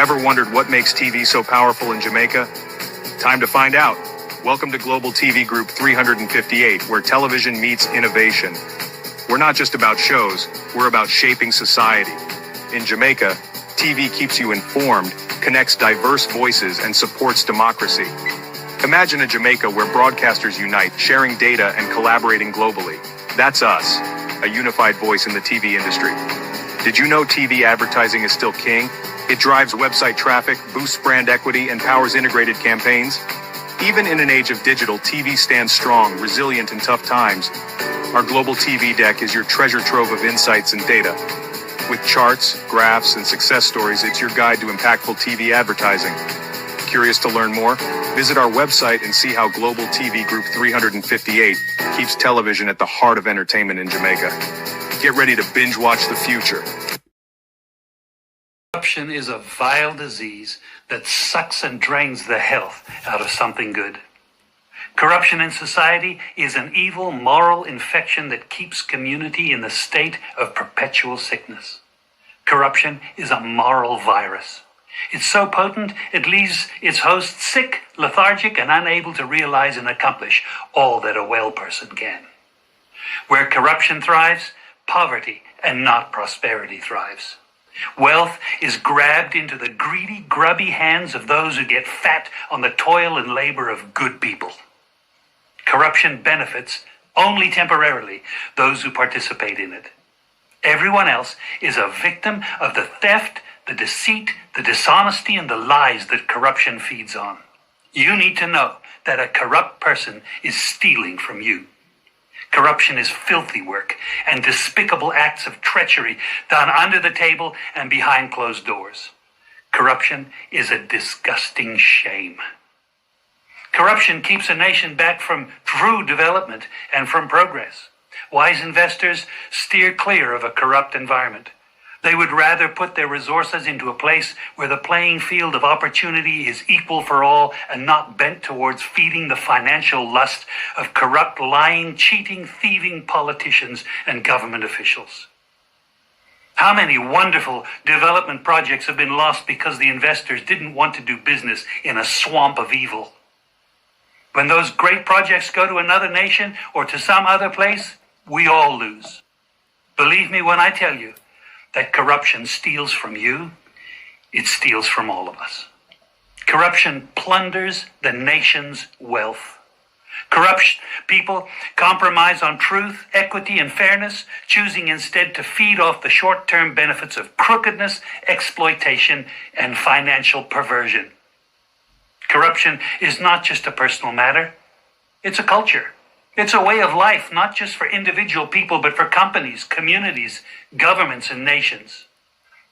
Ever wondered what makes TV so powerful in Jamaica? Time to find out. Welcome to Global TV Group 358, where television meets innovation. We're not just about shows, we're about shaping society. In Jamaica, TV keeps you informed, connects diverse voices, and supports democracy. Imagine a Jamaica where broadcasters unite, sharing data and collaborating globally. That's us, a unified voice in the TV industry. Did you know TV advertising is still king? It drives website traffic, boosts brand equity, and powers integrated campaigns. Even in an age of digital, TV stands strong, resilient in tough times. Our global TV deck is your treasure trove of insights and data. With charts, graphs, and success stories, it's your guide to impactful TV advertising. Curious to learn more? Visit our website and see how Global TV Group 358 keeps television at the heart of entertainment in Jamaica. Get ready to binge watch the future. Corruption is a vile disease that sucks and drains the health out of something good. Corruption in society is an evil moral infection that keeps community in the state of perpetual sickness. Corruption is a moral virus. It's so potent, it leaves its host sick, lethargic, and unable to realize and accomplish all that a well person can. Where corruption thrives, poverty and not prosperity thrives. Wealth is grabbed into the greedy, grubby hands of those who get fat on the toil and labor of good people. Corruption benefits, only temporarily, those who participate in it. Everyone else is a victim of the theft, the deceit, the dishonesty, and the lies that corruption feeds on. You need to know that a corrupt person is stealing from you. Corruption is filthy work and despicable acts of treachery done under the table and behind closed doors. Corruption is a disgusting shame. Corruption keeps a nation back from true development and from progress. Wise investors steer clear of a corrupt environment. They would rather put their resources into a place where the playing field of opportunity is equal for all and not bent towards feeding the financial lust of corrupt, lying, cheating, thieving politicians and government officials. How many wonderful development projects have been lost because the investors didn't want to do business in a swamp of evil? When those great projects go to another nation or to some other place, we all lose. Believe me when I tell you that corruption steals from you, it steals from all of us. Corruption plunders the nation's wealth. Corrupt people compromise on truth, equity, and fairness, choosing instead to feed off the short-term benefits of crookedness, exploitation, and financial perversion. Corruption is not just a personal matter, it's a culture. It's a way of life, not just for individual people, but for companies, communities, governments, and nations.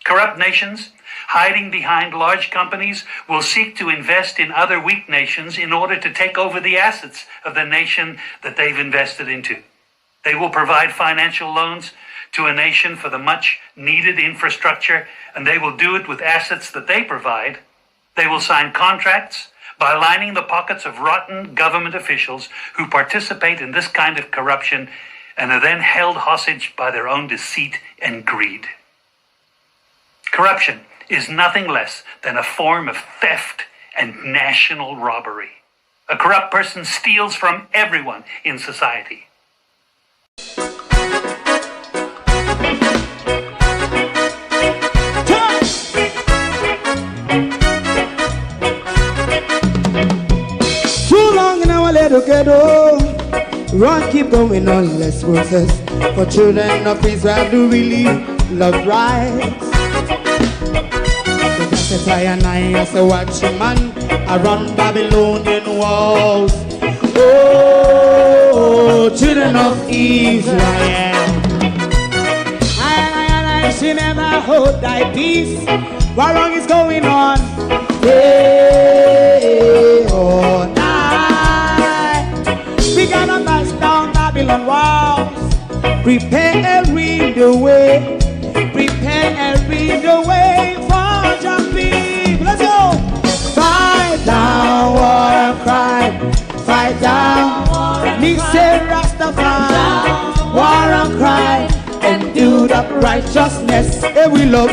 Corrupt nations, hiding behind large companies, will seek to invest in other weak nations in order to take over the assets of the nation that they've invested into. They will provide financial loans to a nation for the much-needed infrastructure, and they will do it with assets that they provide. They will sign contracts by lining the pockets of rotten government officials who participate in this kind of corruption and are then held hostage by their own deceit and greed. Corruption is nothing less than a form of theft and national robbery. A corrupt person steals from everyone in society. Ghetto, run, keep going on, let's process. For children of Israel do really love rights. So just a tie and I as a watchman around Babylonian walls. Oh, children of Israel, I should never hold thy peace. What wrong is going on? Hey, oh, we gotta bust down Babylon walls. Prepare and read the way. Prepare and read the way for your people. Let's go. Fight down war crime. Fight down. Me say Rastafari. War and crime. And do the righteousness. And we love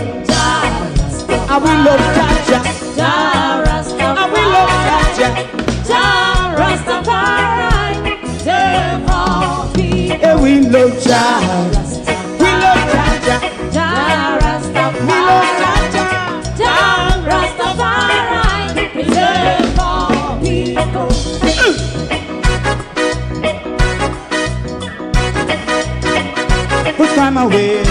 I will love Jaja, Jah Rastafari. I will love Jaja, Jah Rastafari. Preserve all people. Yeah, we love Jaja, we love Jaja, Jah Rastafari. We love Jaja, Jah Rastafari. Preserve all people. Put time away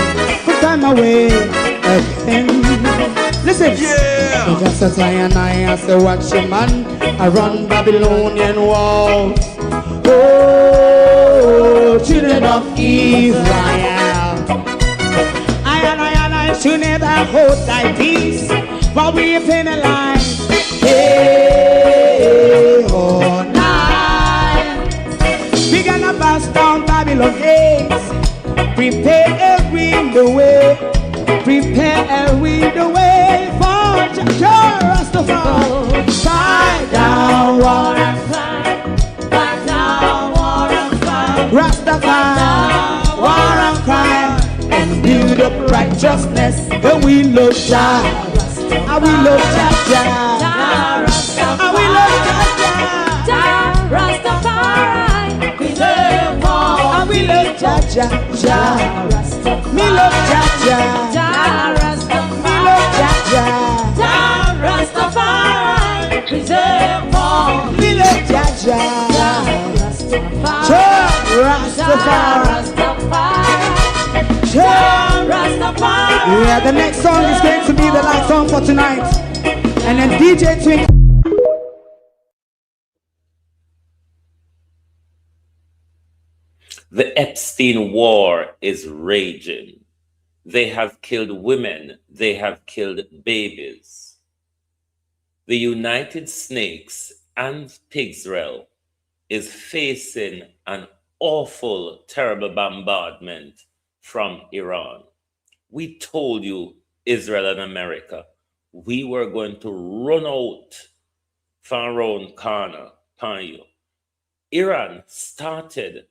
again. Listen, yeah. Just as I and I as a watchman, I run Babylonian walls. Oh, children of Israel, I should never hold thy peace while we penalize. Hey, oh, night. We gonna bust down Babylon gates. Prepare the way, prepare the way for Jah Rastafari. Fight down war and crime, fight down war and crime. Rastafari, war and crime, and build up righteousness. And we love Jah, and we love Jah Rastafari. And we love Jah Rastafari. Preserve all. And we love Jah Rastafari. Me love Jah Rastafari. Me love Jah Rastafari. Preserve all. Me love Jah Rastafari. Jah Rastafari. Yeah, the next song is going to be the last song for tonight. And then DJ Twink. The Epstein war is raging. They have killed women. They have killed babies. The United Snakes and PIGSREAL is facing an awful, terrible bombardment from Iran. We told you, Israel and America, we were going to run out from around corner upon you. Iran started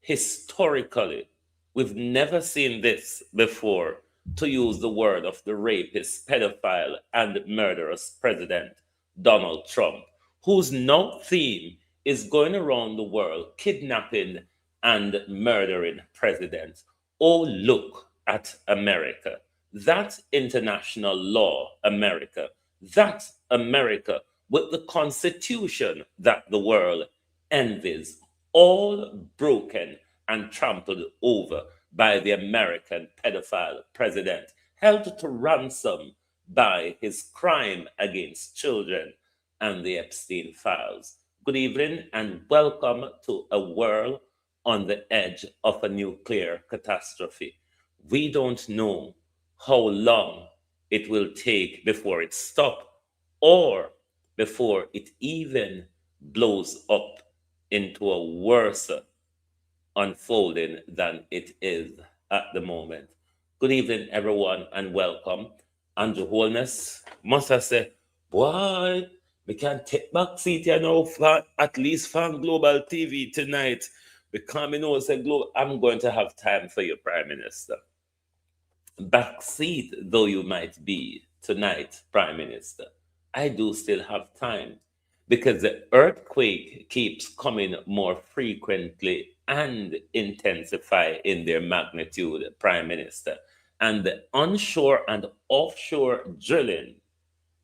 historically, we've never seen this before, to use the word of the rapist, pedophile, and murderous President Donald Trump, whose now theme is going around the world kidnapping and murdering presidents. Oh, look at America. That international law, America. That America with the Constitution that the world envies, all broken and trampled over by the American pedophile president, held to ransom by his crime against children and the Epstein files. Good evening and welcome to a world on the edge of a nuclear catastrophe. We don't know how long it will take before it stops or before it even blows up into a worse unfolding than it is at the moment. Good evening, everyone, and welcome. Andrew Holness, must I say, boy, we can take back seat here now for at least from Global TV tonight. Because I know say Global, I'm going to have time for you, Prime Minister. Backseat though you might be tonight, Prime Minister, I do still have time. Because the earthquake keeps coming more frequently and intensify in their magnitude, Prime Minister. And the onshore and offshore drilling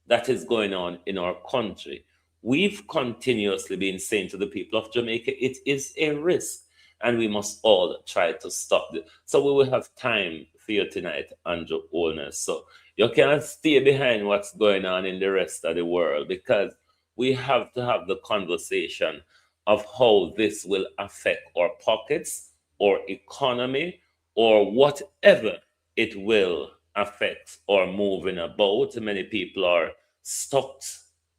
that is going on in our country, we've continuously been saying to the people of Jamaica, it is a risk and we must all try to stop it. So we will have time for you tonight, Andrew Olner. So you can't stay behind what's going on in the rest of the world, because we have to have the conversation of how this will affect our pockets or economy or whatever it will affect or moving about. Many people are stuck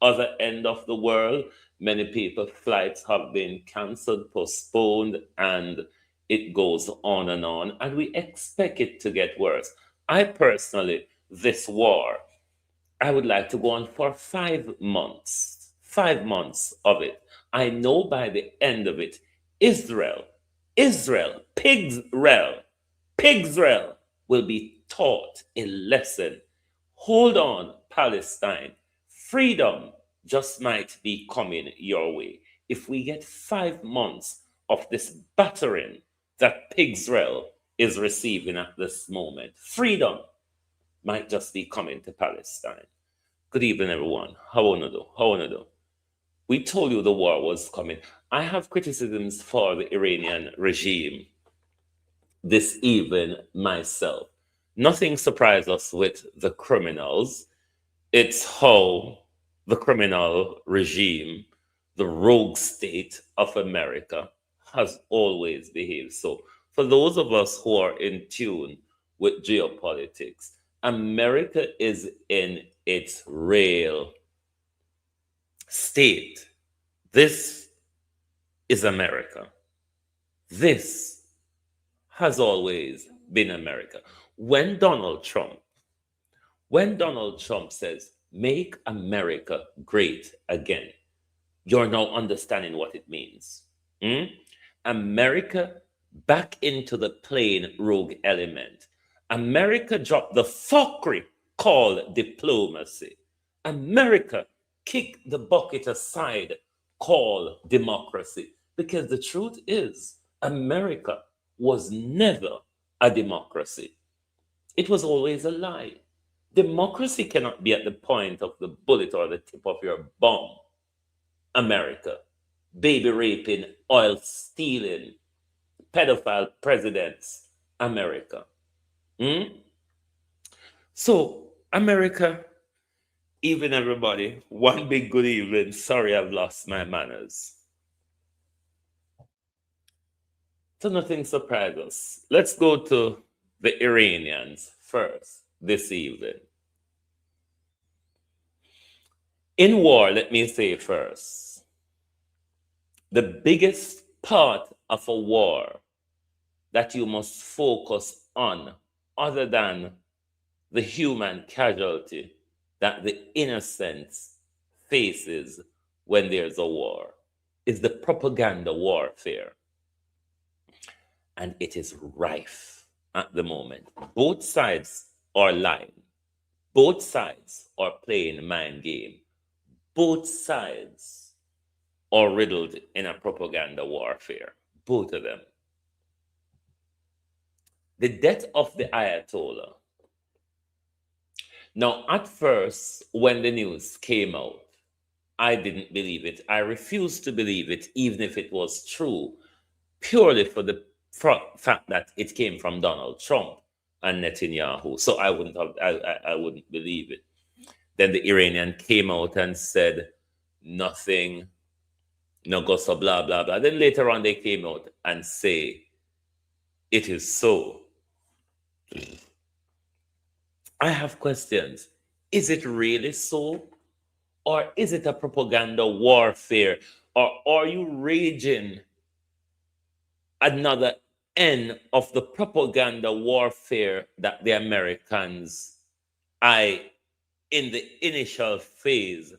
other end of the world. Many people, flights have been cancelled, postponed, and it goes on. And we expect it to get worse. I personally, this war, I would like to go on for 5 months. 5 months of it. I know by the end of it, Israel, PIGSREAL will be taught a lesson Hold on, Palestine. Freedom just might be coming your way. If we get 5 months of this battering that PIGSREAL is receiving at this moment, freedom might just be coming to Palestine. Good evening, everyone. How wanna do? How wanna do? We told you the war was coming. I have criticisms for the Iranian regime this evening myself. Nothing surprises us with the criminals. It's how the criminal regime, the rogue state of America, has always behaved. So, for those of us who are in tune with geopolitics, America is in its real state. This is America. This has always been America. When Donald Trump says, make America great again, you're now understanding what it means. America back into the plain rogue element. America dropped the fuckery called diplomacy. America kicked the bucket aside called democracy. Because the truth is, America was never a democracy. It was always a lie. Democracy cannot be at the point of the bullet or the tip of your bomb. America, baby raping, oil stealing, pedophile presidents, America. So, America, even everybody, one big good evening. Sorry, I've lost my manners. So nothing surprises us. Let's go to the Iranians first this evening. In war, let me say first, the biggest part of a war that you must focus on, other than the human casualty that the innocent faces when there's a war, is the propaganda warfare. And it is rife at the moment. Both sides are lying. Both sides are playing mind game. Both sides are riddled in a propaganda warfare. Both of them. The death of the Ayatollah. Now, at first, when the news came out, I didn't believe it. I refused to believe it, even if it was true, purely for the fact that it came from Donald Trump and Netanyahu. So I wouldn't believe it. Then the Iranian came out and said nothing, no go so blah blah blah. Then later on they came out and say it is so. I have questions. Is it really so? Or is it a propaganda warfare? Or are you raging another end of the propaganda warfare that the Americans, in the initial phase,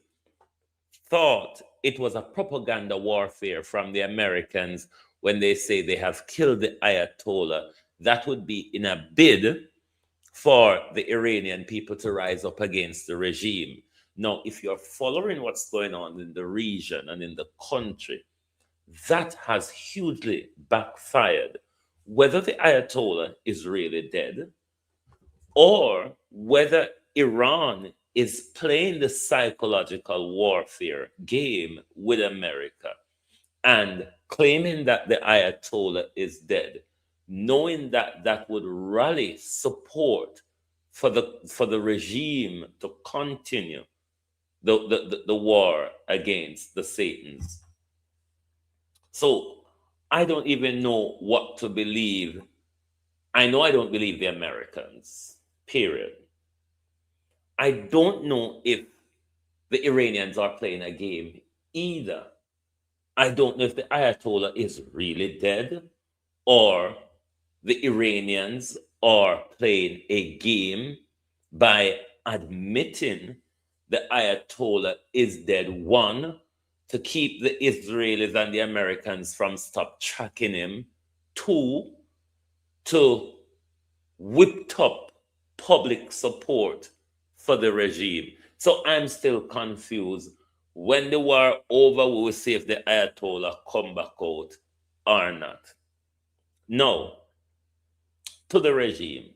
thought it was a propaganda warfare from the Americans when they say they have killed the Ayatollah? That would be in a bid for the Iranian people to rise up against the regime. Now, if you're following what's going on in the region and in the country, that has hugely backfired. Whether the Ayatollah is really dead or whether Iran is playing the psychological warfare game with America and claiming that the Ayatollah is dead, knowing that that would rally support for the regime to continue the war against the Satans. So I don't even know what to believe. I know I don't believe the Americans, period. I don't know if the Iranians are playing a game either. I don't know if the Ayatollah is really dead or the Iranians are playing a game by admitting the Ayatollah is dead. One, to keep the Israelis and the Americans from stop tracking him. Two, to whip up public support for the regime. So I'm still confused. When the war over, we will see if the Ayatollah come back out or not. No, to the regime.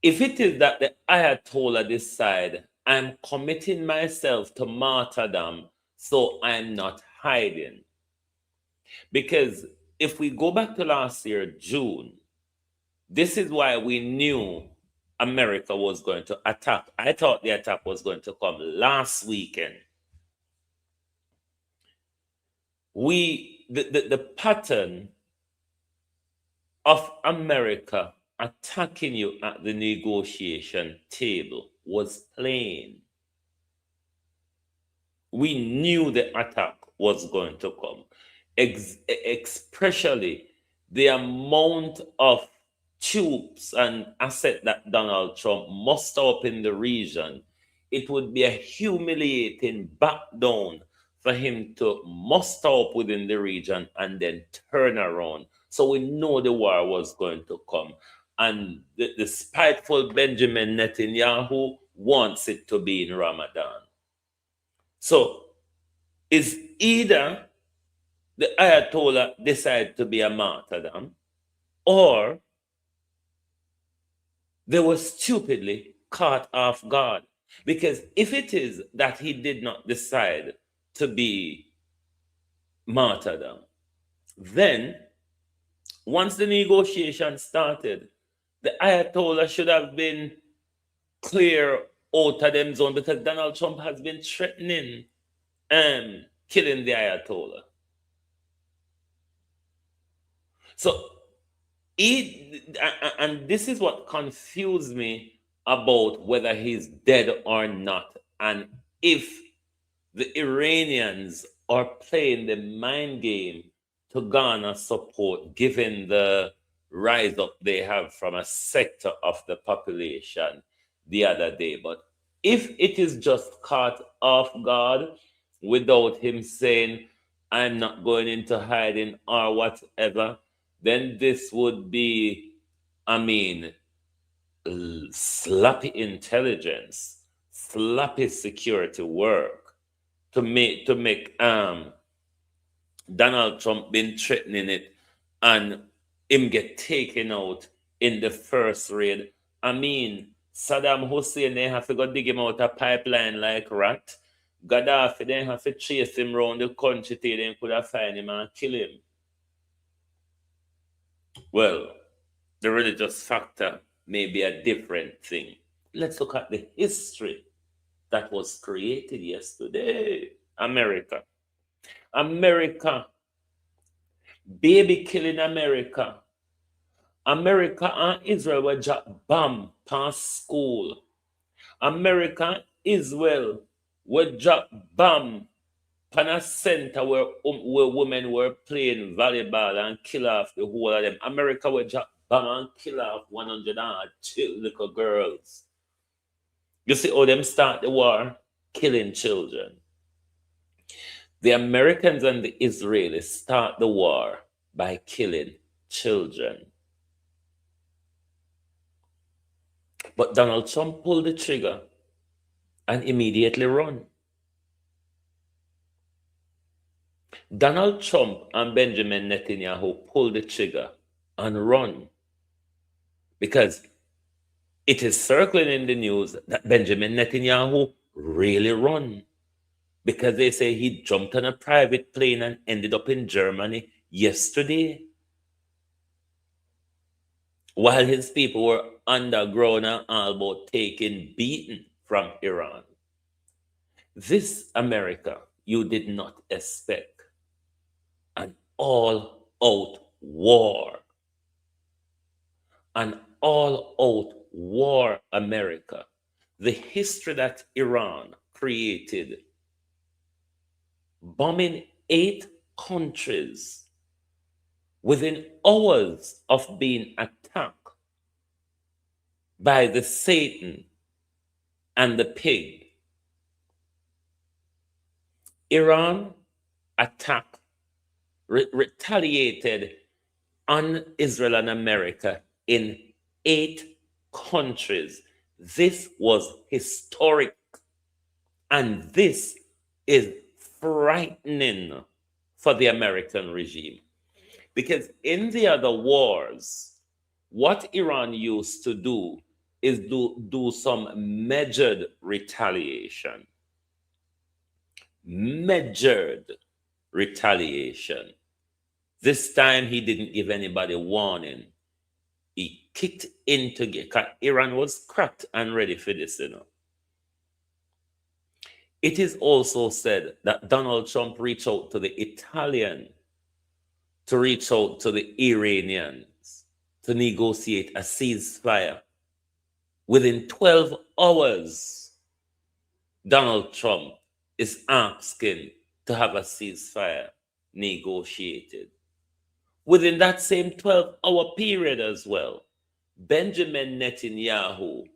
If it is that the Ayatollah decide I'm committing myself to martyrdom, so I'm not hiding. Because if we go back to last year, June, this is why we knew America was going to attack. I thought the attack was going to come last weekend. The pattern of America attacking you at the negotiation table was plain. We knew the attack was going to come, especially the amount of troops and assets that Donald Trump muster up in the region. It would be a humiliating back down for him to muster up within the region and then turn around. So we know the war was going to come. And the spiteful Benjamin Netanyahu wants it to be in Ramadan. So it's either the Ayatollah decide to be a martyrdom, or they were stupidly caught off guard. Because if it is that he did not decide to be martyrdom, then once the negotiation started, the Ayatollah should have been clear out of them zone, because Donald Trump has been threatening killing the Ayatollah. So, and this is what confused me about whether he's dead or not, and if the Iranians are playing the mind game to garner support, given the rise up they have from a sector of the population the other day. But if it is just caught off guard without him saying, I'm not going into hiding or whatever, then this would be, sloppy intelligence, sloppy security work to make Donald Trump been threatening it and him get taken out in the first raid. Saddam Hussein, they have to go dig him out a pipeline like rat. Gaddafi, they have to chase him around the country till they could have find him and kill him. Well, the religious factor may be a different thing. Let's look at the history that was created yesterday. America, baby killing America. America and Israel were just bomb past school. America and Israel were just bomb pan a center where women were playing volleyball and kill off the whole of them. America were just bomb and kill off 102 little girls. You see how them start the war? Killing children. The Americans and the Israelis start the war by killing children. But Donald Trump pulled the trigger and immediately run. Donald Trump and Benjamin Netanyahu pulled the trigger and run because it is circling in the news that Benjamin Netanyahu really run, because they say he jumped on a private plane and ended up in Germany yesterday while his people were underground and all about taking beating from Iran. This America you did not expect. An all-out war. An all-out war, America. The history that Iran created, bombing 8 countries within hours of being attacked by the Satan and the pig. Iran attacked, retaliated on Israel and America in 8 countries. This was historic, and this is frightening for the American regime. Because in the other wars, what Iran used to do is do some measured retaliation. Measured retaliation. This time he didn't give anybody warning. He kicked into because Iran was cracked and ready for this, It is also said that Donald Trump reached out to the Italian, to reach out to the Iranians, to negotiate a ceasefire. Within 12 hours, Donald Trump is asking to have a ceasefire negotiated. Within that same 12-hour period as well, Benjamin Netanyahu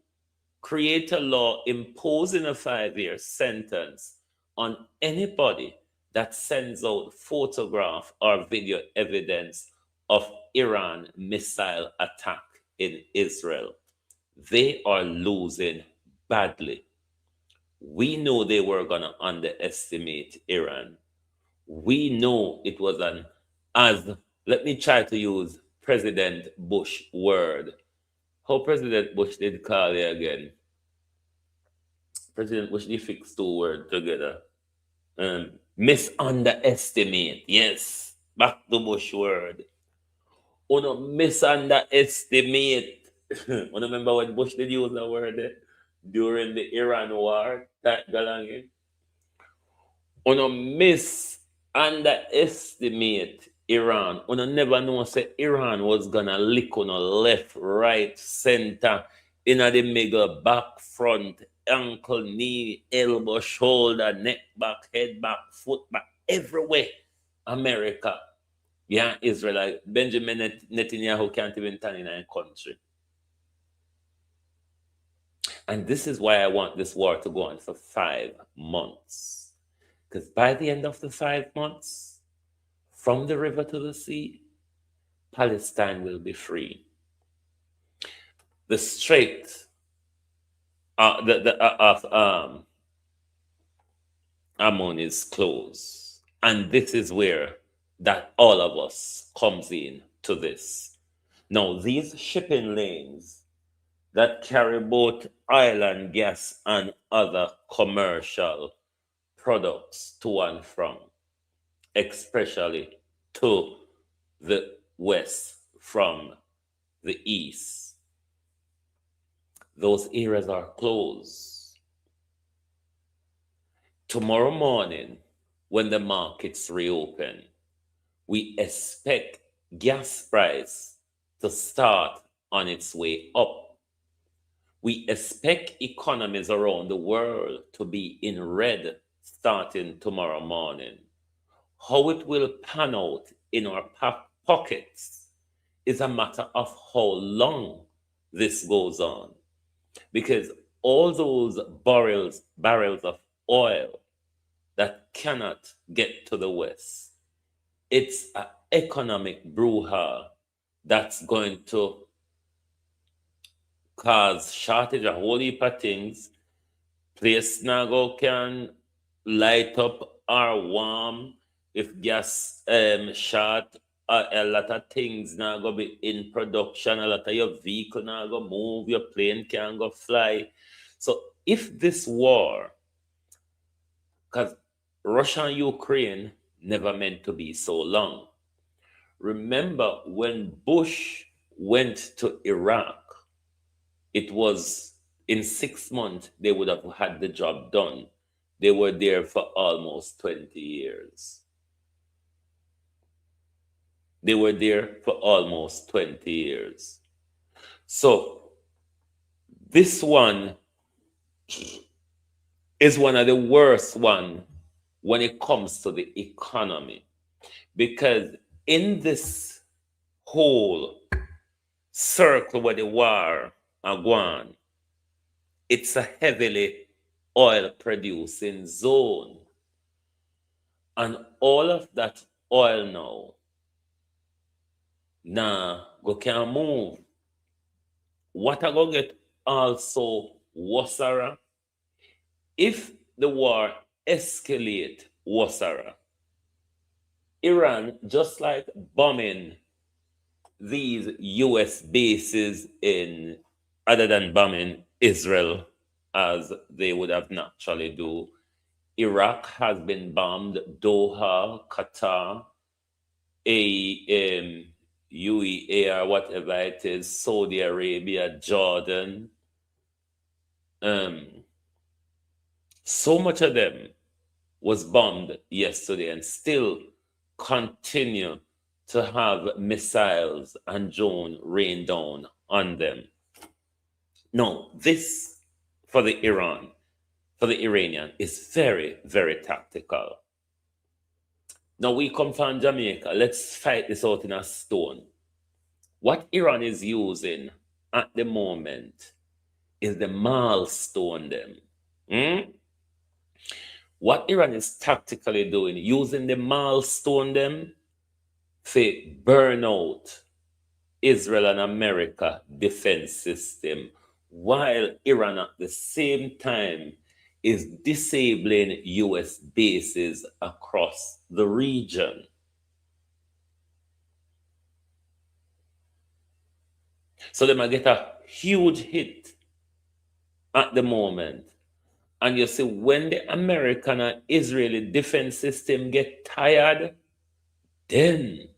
create a law imposing a 5-year sentence on anybody that sends out photograph or video evidence of Iran missile attack in Israel. They are losing badly. We know they were going to underestimate Iran. We know it was let me try to use President Bush word. How President Bush did call it again? President Bush did fix 2 words together. Misunderestimate. Yes. Back to Bush word. No misunderestimate. Remember when Bush did use the word during the Iran war? That galang. No misunderestimate Iran. Never know say Iran was gonna lick on a left, right, center, in the middle, back, front, ankle, knee, elbow, shoulder, neck back, head back, foot back, everywhere. America. Yeah, Israel. Benjamin Netanyahu can't even turn in a country. And this is why I want this war to go on for 5 months. Because by the end of the 5 months, from the river to the sea, Palestine will be free. The Strait of Ammon is closed. And this is where that all of us comes in to this. Now, these shipping lanes that carry both oil and gas and other commercial products to and from, especially to the west from the east, those areas are closed. Tomorrow morning, when the markets reopen, we expect gas price to start on its way up. We expect economies around the world to be in red starting tomorrow morning. How it will pan out in our pockets is a matter of how long this goes on. Because all those barrels of oil that cannot get to the west, it's an economic brouhaha that's going to cause shortage of a whole heap of things. Place now go can light up or warm. If gas short, a lot of things now go be in production. A lot of your vehicle now go move. Your plane can go fly. So if this war, because Russia and Ukraine never meant to be so long. Remember when Bush went to Iraq, it was in 6 months they would have had the job done. They were there for almost 20 years. They were there for almost 20 years. So this one is one of the worst one when it comes to the economy. Because in this whole circle where the war are going, it's a heavily oil producing zone. And all of that oil now go can move. What I go get also Wasara. If the war escalate Wasara, Iran, just like bombing these U.S. bases in, other than bombing Israel, as they would have naturally do, Iraq has been bombed, Doha, Qatar, UEA, whatever it is, Saudi Arabia, Jordan. So much of them was bombed yesterday and still continue to have missiles and drone rain down on them. No, this for the Iranian is very, very tactical. Now we come from Jamaica. Let's fight this out in a stone. What Iran is using at the moment is the milestone them. What Iran is tactically doing, using the milestone them to burn out Israel and America defense system, while Iran at the same time is disabling U.S. bases across the region. So they might get a huge hit at the moment. And you see, when the American and Israeli defense system get tired, then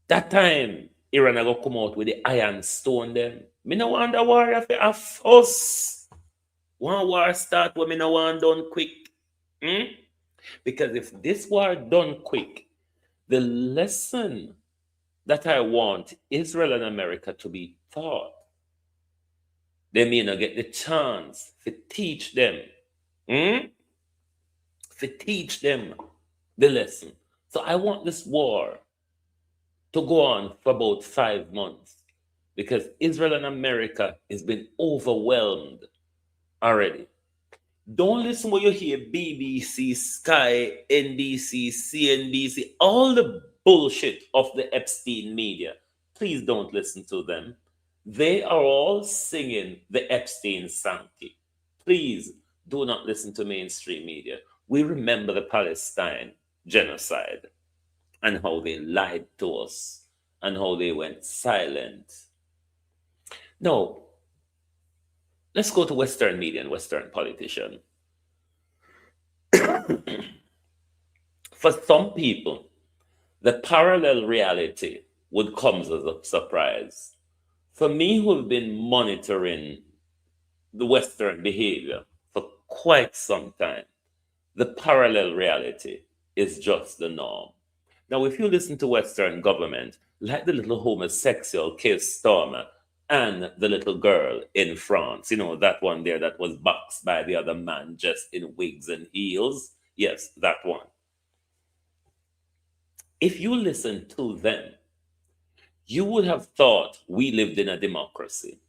that time Iran are gonna come out with the iron stone them. Me no want the war of us. One war start when me no want done quick. Because if this war done quick, the lesson that I want Israel and America to be taught, they may not get the chance to teach them. To teach them the lesson. So I want this war to go on for about 5 months, because Israel and America has been overwhelmed already. Don't listen when you hear BBC, Sky, NBC, CNBC, all the bullshit of the Epstein media. Please don't listen to them. They are all singing the Epstein sanctity. Please do not listen to mainstream media. We remember the Palestine genocide and how they lied to us and how they went silent. Now, let's go to Western media and Western politicians. For some people, the parallel reality would come as a surprise. For me, who have been monitoring the Western behavior for quite some time, the parallel reality is just the norm. Now, if you listen to Western government, like the little homosexual case Stormer and the little girl in France, you know, that one there that was boxed by the other man just in wigs and heels. Yes, that one. If you listen to them, you would have thought we lived in a democracy.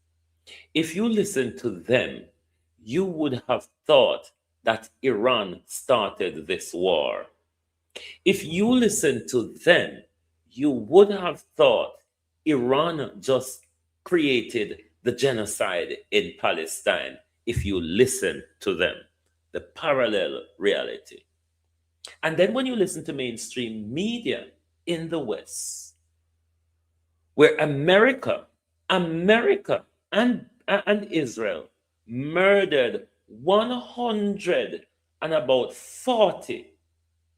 If you listen to them, you would have thought that Iran started this war. If you listen to them, you would have thought Iran just created the genocide in Palestine. If you listen to them, the parallel reality. And then when you listen to mainstream media in the West, where America and Israel murdered 100 and about 40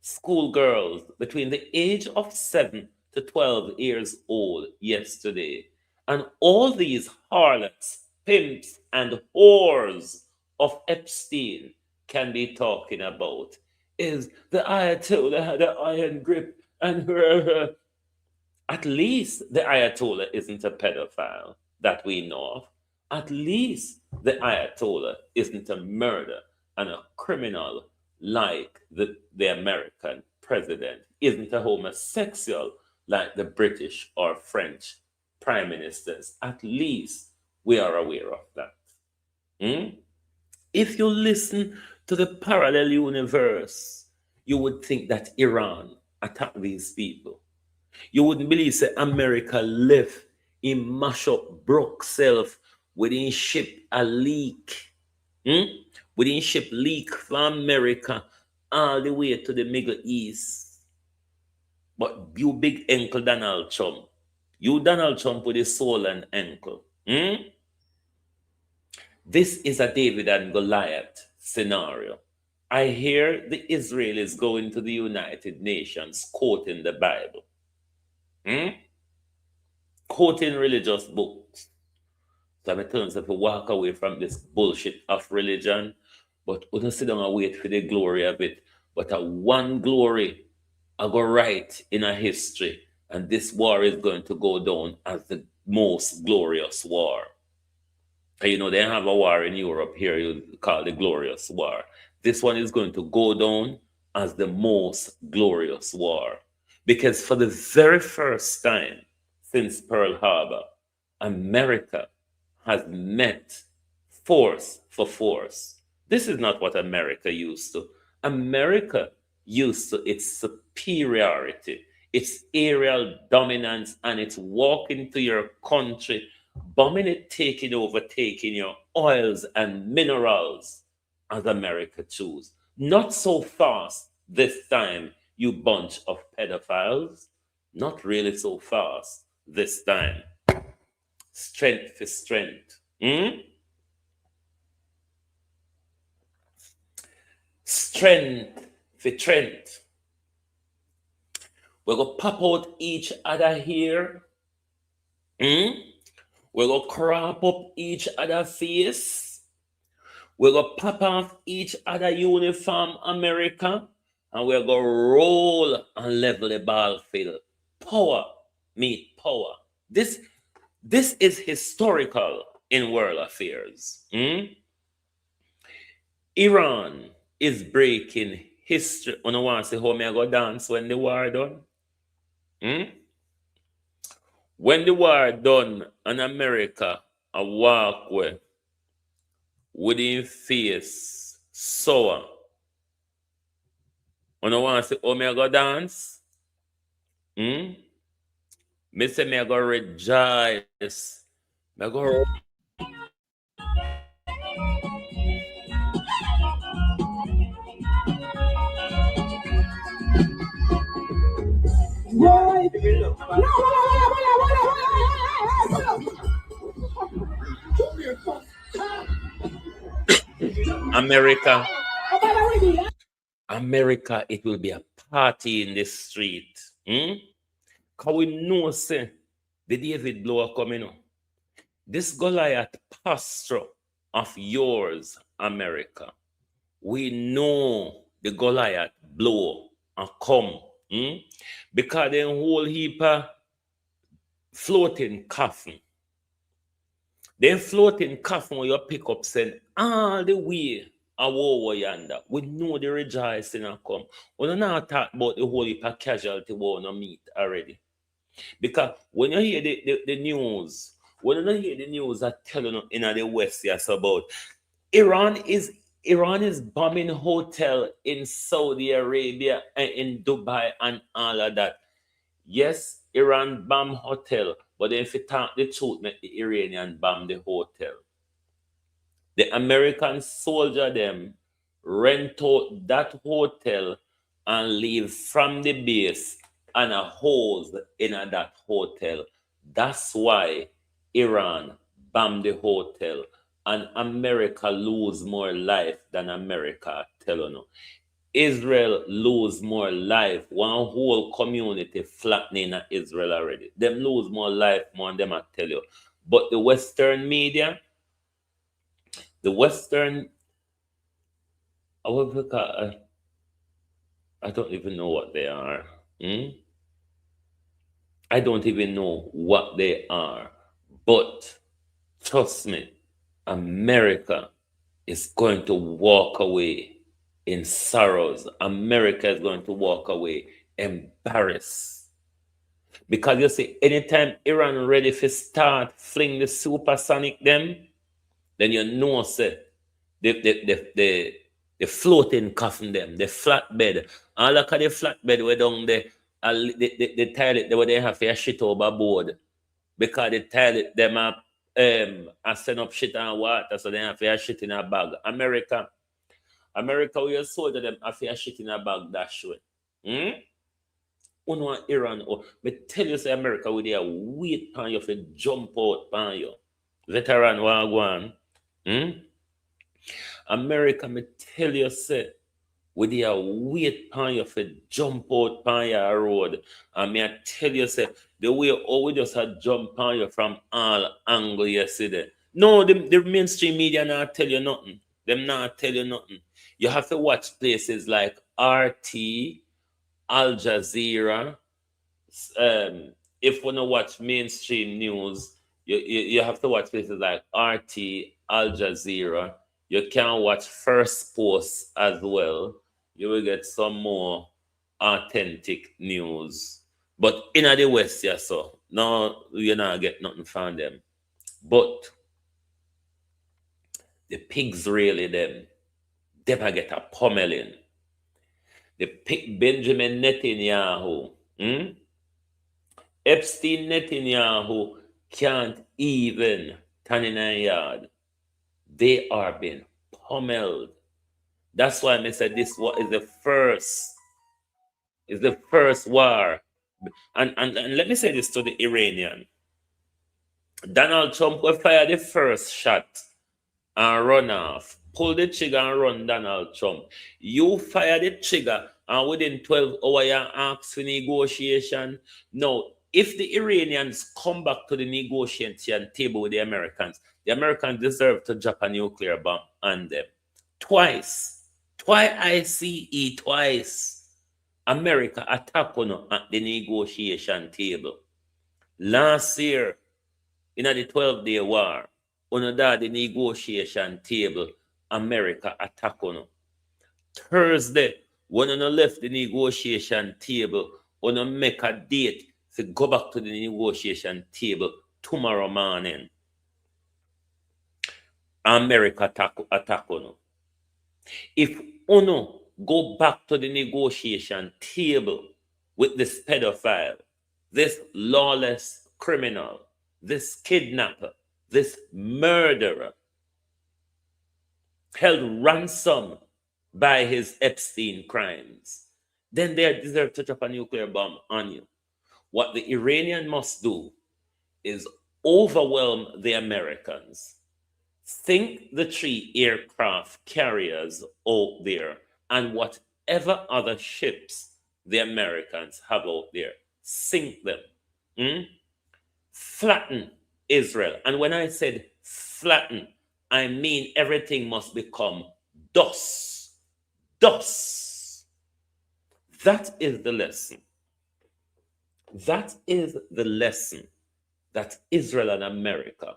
schoolgirls between the age of 7 to 12 years old yesterday. And all these harlots, pimps, and whores of Epstein can be talking about is the Ayatollah had an iron grip and at least the Ayatollah isn't a pedophile that we know of. At least the Ayatollah isn't a murderer and a criminal like the American president, isn't a homosexual like the British or French prime ministers. At least we are aware of that. If you listen to the parallel universe, you would think that Iran attacked these people. You wouldn't believe that America left, he mash up, broke self, within ship a leak. Within ship leak from America all the way to the Middle East. But you big Uncle Donald Trump, you Donald Trump with his soul and ankle. This is a David and Goliath scenario. I hear the Israelis going to the United Nations quoting the Bible. Quoting religious books. So I'm telling myself to walk away from this bullshit of religion, but we don't sit down and wait for the glory of it. But a one glory I go right in a history, and this war is going to go down as the most glorious war. And you know, they have a war in Europe here you call the Glorious War. This one is going to go down as the most glorious war. Because for the very first time since Pearl Harbor, America has met force for force. This is not what America used to. America used to its superiority, its aerial dominance, and its walking to your country, bombing it, taking over, taking your oils and minerals as America choose. Not so fast this time, you bunch of pedophiles. Not really so fast this time. Strength for strength. Strength for strength. We're going to pop out each other here. We're going to crop up each other face. We're going to pop off each other uniform, America. And we're going to roll and level the ball field. Power meet power. This is historical in world affairs. Iran is breaking history. You want to say how me I go dance when the war done? When the war done and America a walk within face sour. You want to say how me I go dance? Me say me I go rejoice. Me I go America, it will be a party in the street. Because we know, say, the David blower coming up. This Goliath posture of yours, America, we know the Goliath blow and come. Because the whole heap of floating coffin. Then floating coffin where you pick up saying all the way a war yonder. We know the rejoicing will come. We don't now talk about the whole heap of casualty war no meet already. Because when you hear the news, when you hear the news that telling you in the West yes about Iran is bombing hotel in Saudi Arabia and in Dubai and all of that. Yes, Iran bomb hotel, but if you talk the truth, make the Iranian bomb the hotel. The American soldier them rent out that hotel and leave from the base and a hose in that hotel. That's why Iran bombed the hotel and America lose more life than America telling you. Israel lose more life. One whole community flattening at Israel already. Them lose more life more than them I tell you. But the Western media, I don't even know what they are. I don't even know what they are. But trust me, America is going to walk away in sorrows. America is going to walk away embarrassed. Because you see, anytime Iran ready to start fling the supersonic them, then you know, say, the floating coffin them, the flatbed. And look at the flatbed where down there, the toilet where they have to shit overboard. Because the toilet them are I send up shit and water, so they have to shit in a bag. America, we have soldier them have to shit in a bag dash way. Uno Iran, but tell you say America with their wait pan you for jump out pan you. Veteran wagwan. America, me tell you say with their wait pan you for jump out pan your road. And me I tell you say the way we just had jump pan you from all angle yesterday. No, the mainstream media not tell you nothing. Them not tell you nothing. You have to watch places like RT, Al Jazeera. If you want to watch mainstream news, you have to watch places like RT, Al Jazeera. You can watch First Post as well. You will get some more authentic news. But in the West, yeah, so no, you not get nothing from them. But the PIGSREAL them never get a pummeling. They pick Benjamin Netanyahu. Epstein Netanyahu can't even turn in a yard. They are being pummeled. That's why I said this war is the first war. And let me say this to the Iranian. Donald Trump will fire the first shot and run off. Pull the trigger and run Donald Trump. You fire the trigger and within 12 hours you ask for negotiation. Now, if the Iranians come back to the negotiation table with the Americans deserve to drop a nuclear bomb on them. Twice. Twice. America attacked on at the negotiation table. Last year, in the 12-day war, on the negotiation table, America attacked on. Thursday, when on left the negotiation table, on make a date to go back to the negotiation table tomorrow morning. America attack on. If Uno go back to the negotiation table with this pedophile, this lawless criminal, this kidnapper, this murderer, held ransom by his Epstein crimes, then they deserve to drop a nuclear bomb on you. What the Iranian must do is overwhelm the Americans, sink the 3 aircraft carriers out there, and whatever other ships the Americans have out there, sink them. Flatten Israel. And when I said flatten, I mean everything must become dust. Dust. That is the lesson. That is the lesson that Israel and America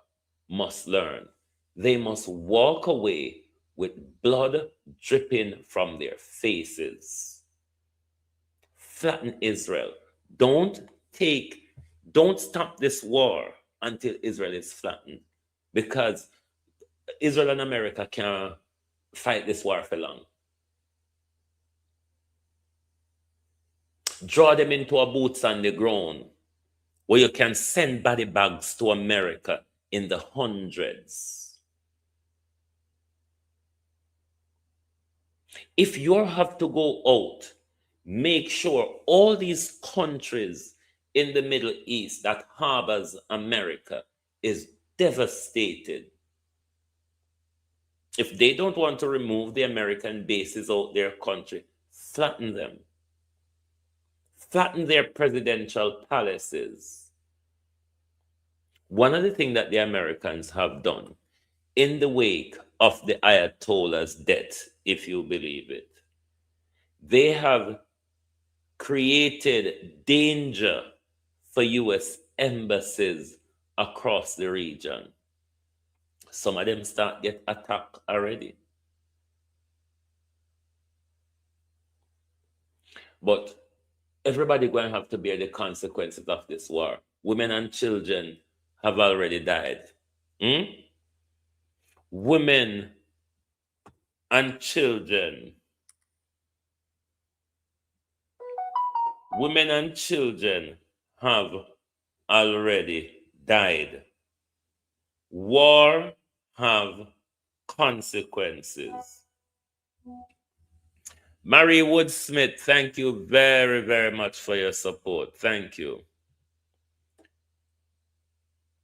must learn. They must walk away with blood dripping from their faces. Flatten Israel. Don't stop this war until Israel is flattened, because Israel and America can't fight this war for long. Draw them into a boots on the ground where you can send body bags to America in the hundreds. If you have to go out, make sure all these countries in the Middle East that harbors America is devastated. If they don't want to remove the American bases out their country, flatten them. Flatten their presidential palaces. One of the things that the Americans have done in the wake of the Ayatollah's death, if you believe it, they have created danger for U.S. embassies across the region. Some of them start get attacked already. But everybody going to have to bear the consequences of this war. Women and children have already died. Women and children. Women and children have already died. War have consequences. Mary Wood Smith, thank you very, very much for your support. Thank you.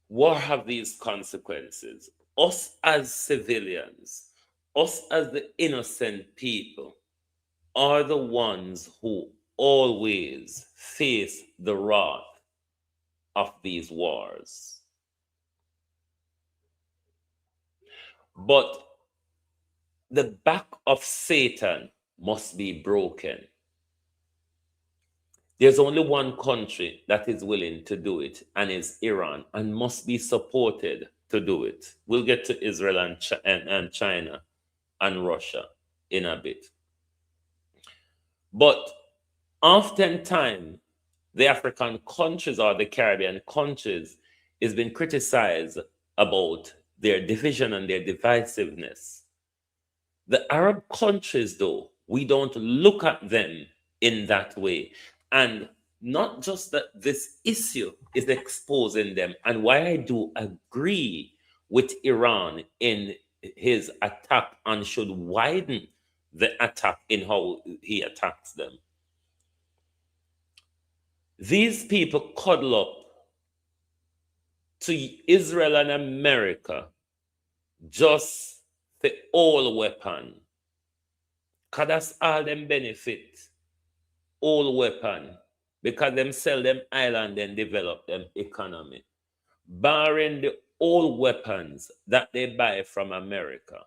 War have these consequences. Us as civilians, us as the innocent people, are the ones who always face the wrath of these wars. But the back of Satan must be broken. There's only one country that is willing to do it, and it's Iran, and must be supported to do it. We'll get to Israel and China and Russia in a bit. But oftentimes, the African countries or the Caribbean countries has been criticized about their division and their divisiveness. The Arab countries, though, we don't look at them in that way. And not just that this issue is exposing them, and why I do agree with Iran in his attack and should widen the attack in how he attacks them. These people cuddle up to Israel and America just the oil weapon. Because that's all them benefit. Oil weapon. Because them sell them island and develop them economy. Barring the oil weapons that they buy from America,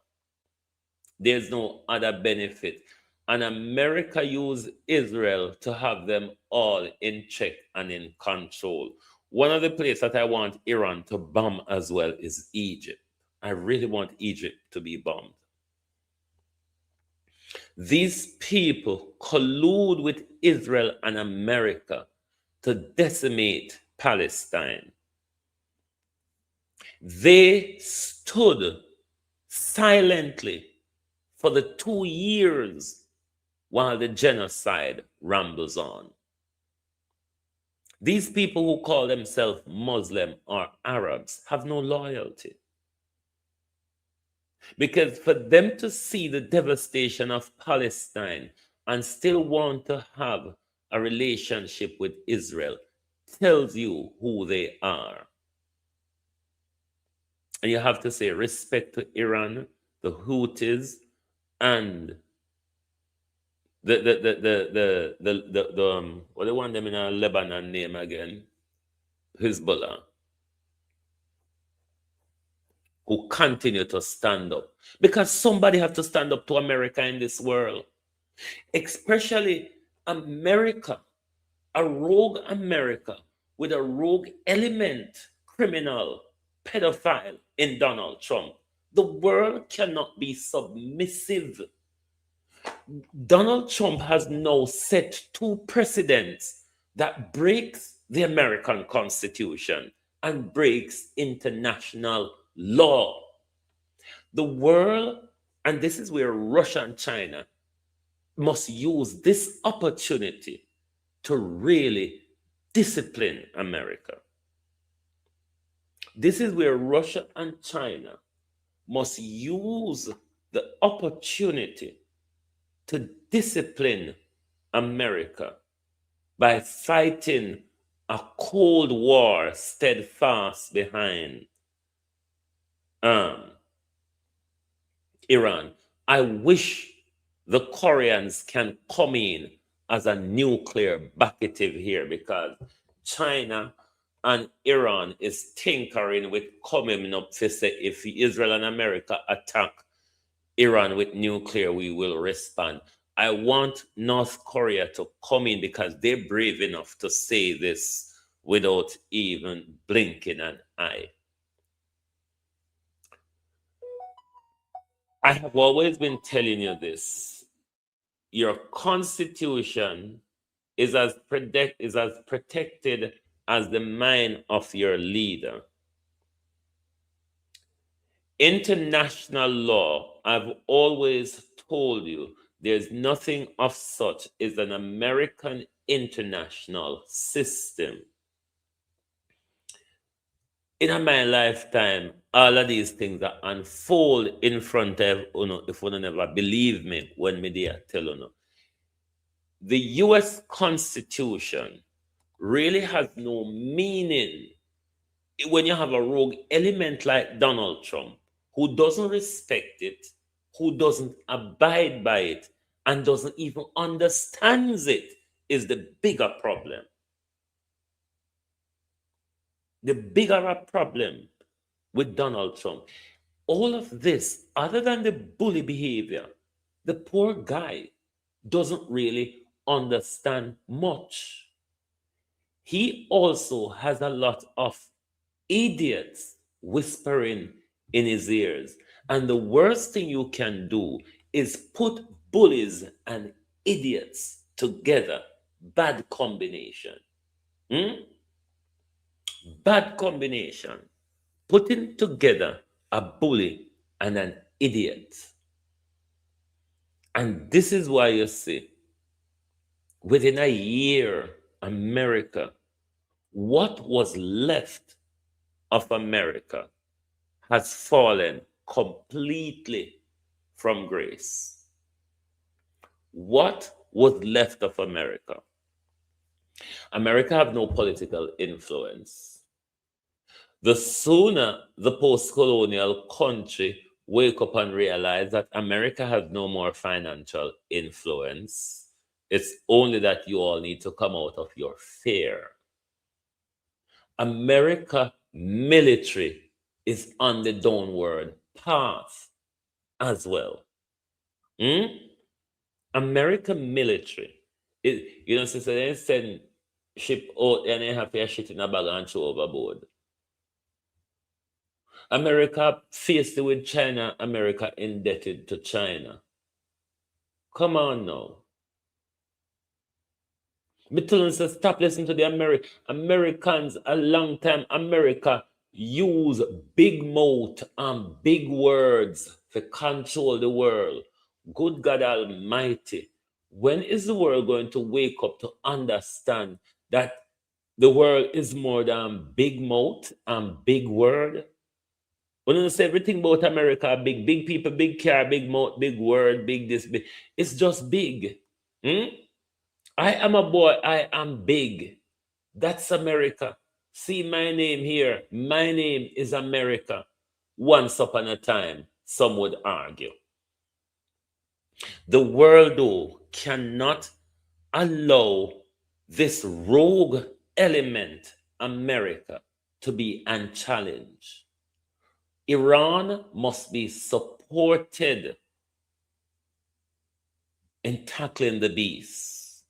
there's no other benefit. And America used Israel to have them all in check and in control. One of the places that I want Iran to bomb as well is Egypt. I really want Egypt to be bombed. These people collude with Israel and America to decimate Palestine. They stood silently for the 2 years while the genocide rambles on. These people who call themselves Muslim or Arabs have no loyalty. Because for them to see the devastation of Palestine and still want to have a relationship with Israel tells you who they are. And you have to say respect to Iran, the Houthis, and what they want them in a Lebanon name again, Hezbollah, who continue to stand up, because somebody have to stand up to America in this world, especially America, a rogue America with a rogue element, criminal, pedophile in Donald Trump. The world cannot be submissive. Donald Trump has now set 2 precedents that breaks the American Constitution and breaks international law. The world, and this is where Russia and China must use this opportunity to really discipline America. This is where Russia and China must use the opportunity to discipline America by fighting a Cold War steadfast behind Iran. I wish the Koreans can come in as a nuclear backative here, because China and Iran is tinkering with coming up to say if Israel and America attack Iran with nuclear, we will respond. I want North Korea to come in because they're brave enough to say this without even blinking an eye. I have always been telling you this. Your constitution is as protected as the mind of your leader. International law, I've always told you, there's nothing of such as an American international system. In my lifetime, all of these things that unfold in front of you, if you never believe me when me there tell you. The US Constitution really has no meaning when you have a rogue element like Donald Trump who doesn't respect it, who doesn't abide by it, and doesn't even understands it is the bigger problem. The bigger problem with Donald Trump. All of this, other than the bully behavior, the poor guy doesn't really understand much. He also has a lot of idiots whispering in his ears. And the worst thing you can do is put bullies and idiots together. Bad combination. Hmm? Bad combination. Putting together a bully and an idiot. And this is why you see, within a year, America, what was left of America has fallen completely from grace. What was left of America? America have no political influence. The sooner the post-colonial country wake up and realize that America has no more financial influence, it's only that you all need to come out of your fear. America military is on the downward path as well. America military, so they send ship out and they have their shit in a bag and throw overboard. America faced with China, America indebted to China. Come on now. Me tell you, stop listening to the Americans. A long time America use big mouth and big words to control the world. Good God Almighty. When is the world going to wake up to understand that the world is more than big mouth and big word? When you say everything about America, big people, big car, big mouth, big word, big this, big. It's just big. I am a boy, I am big. That's America. See my name here. My name is America. Once upon a time, some would argue. The world, though, cannot allow this rogue element, America, to be unchallenged. Iran must be supported in tackling the beast.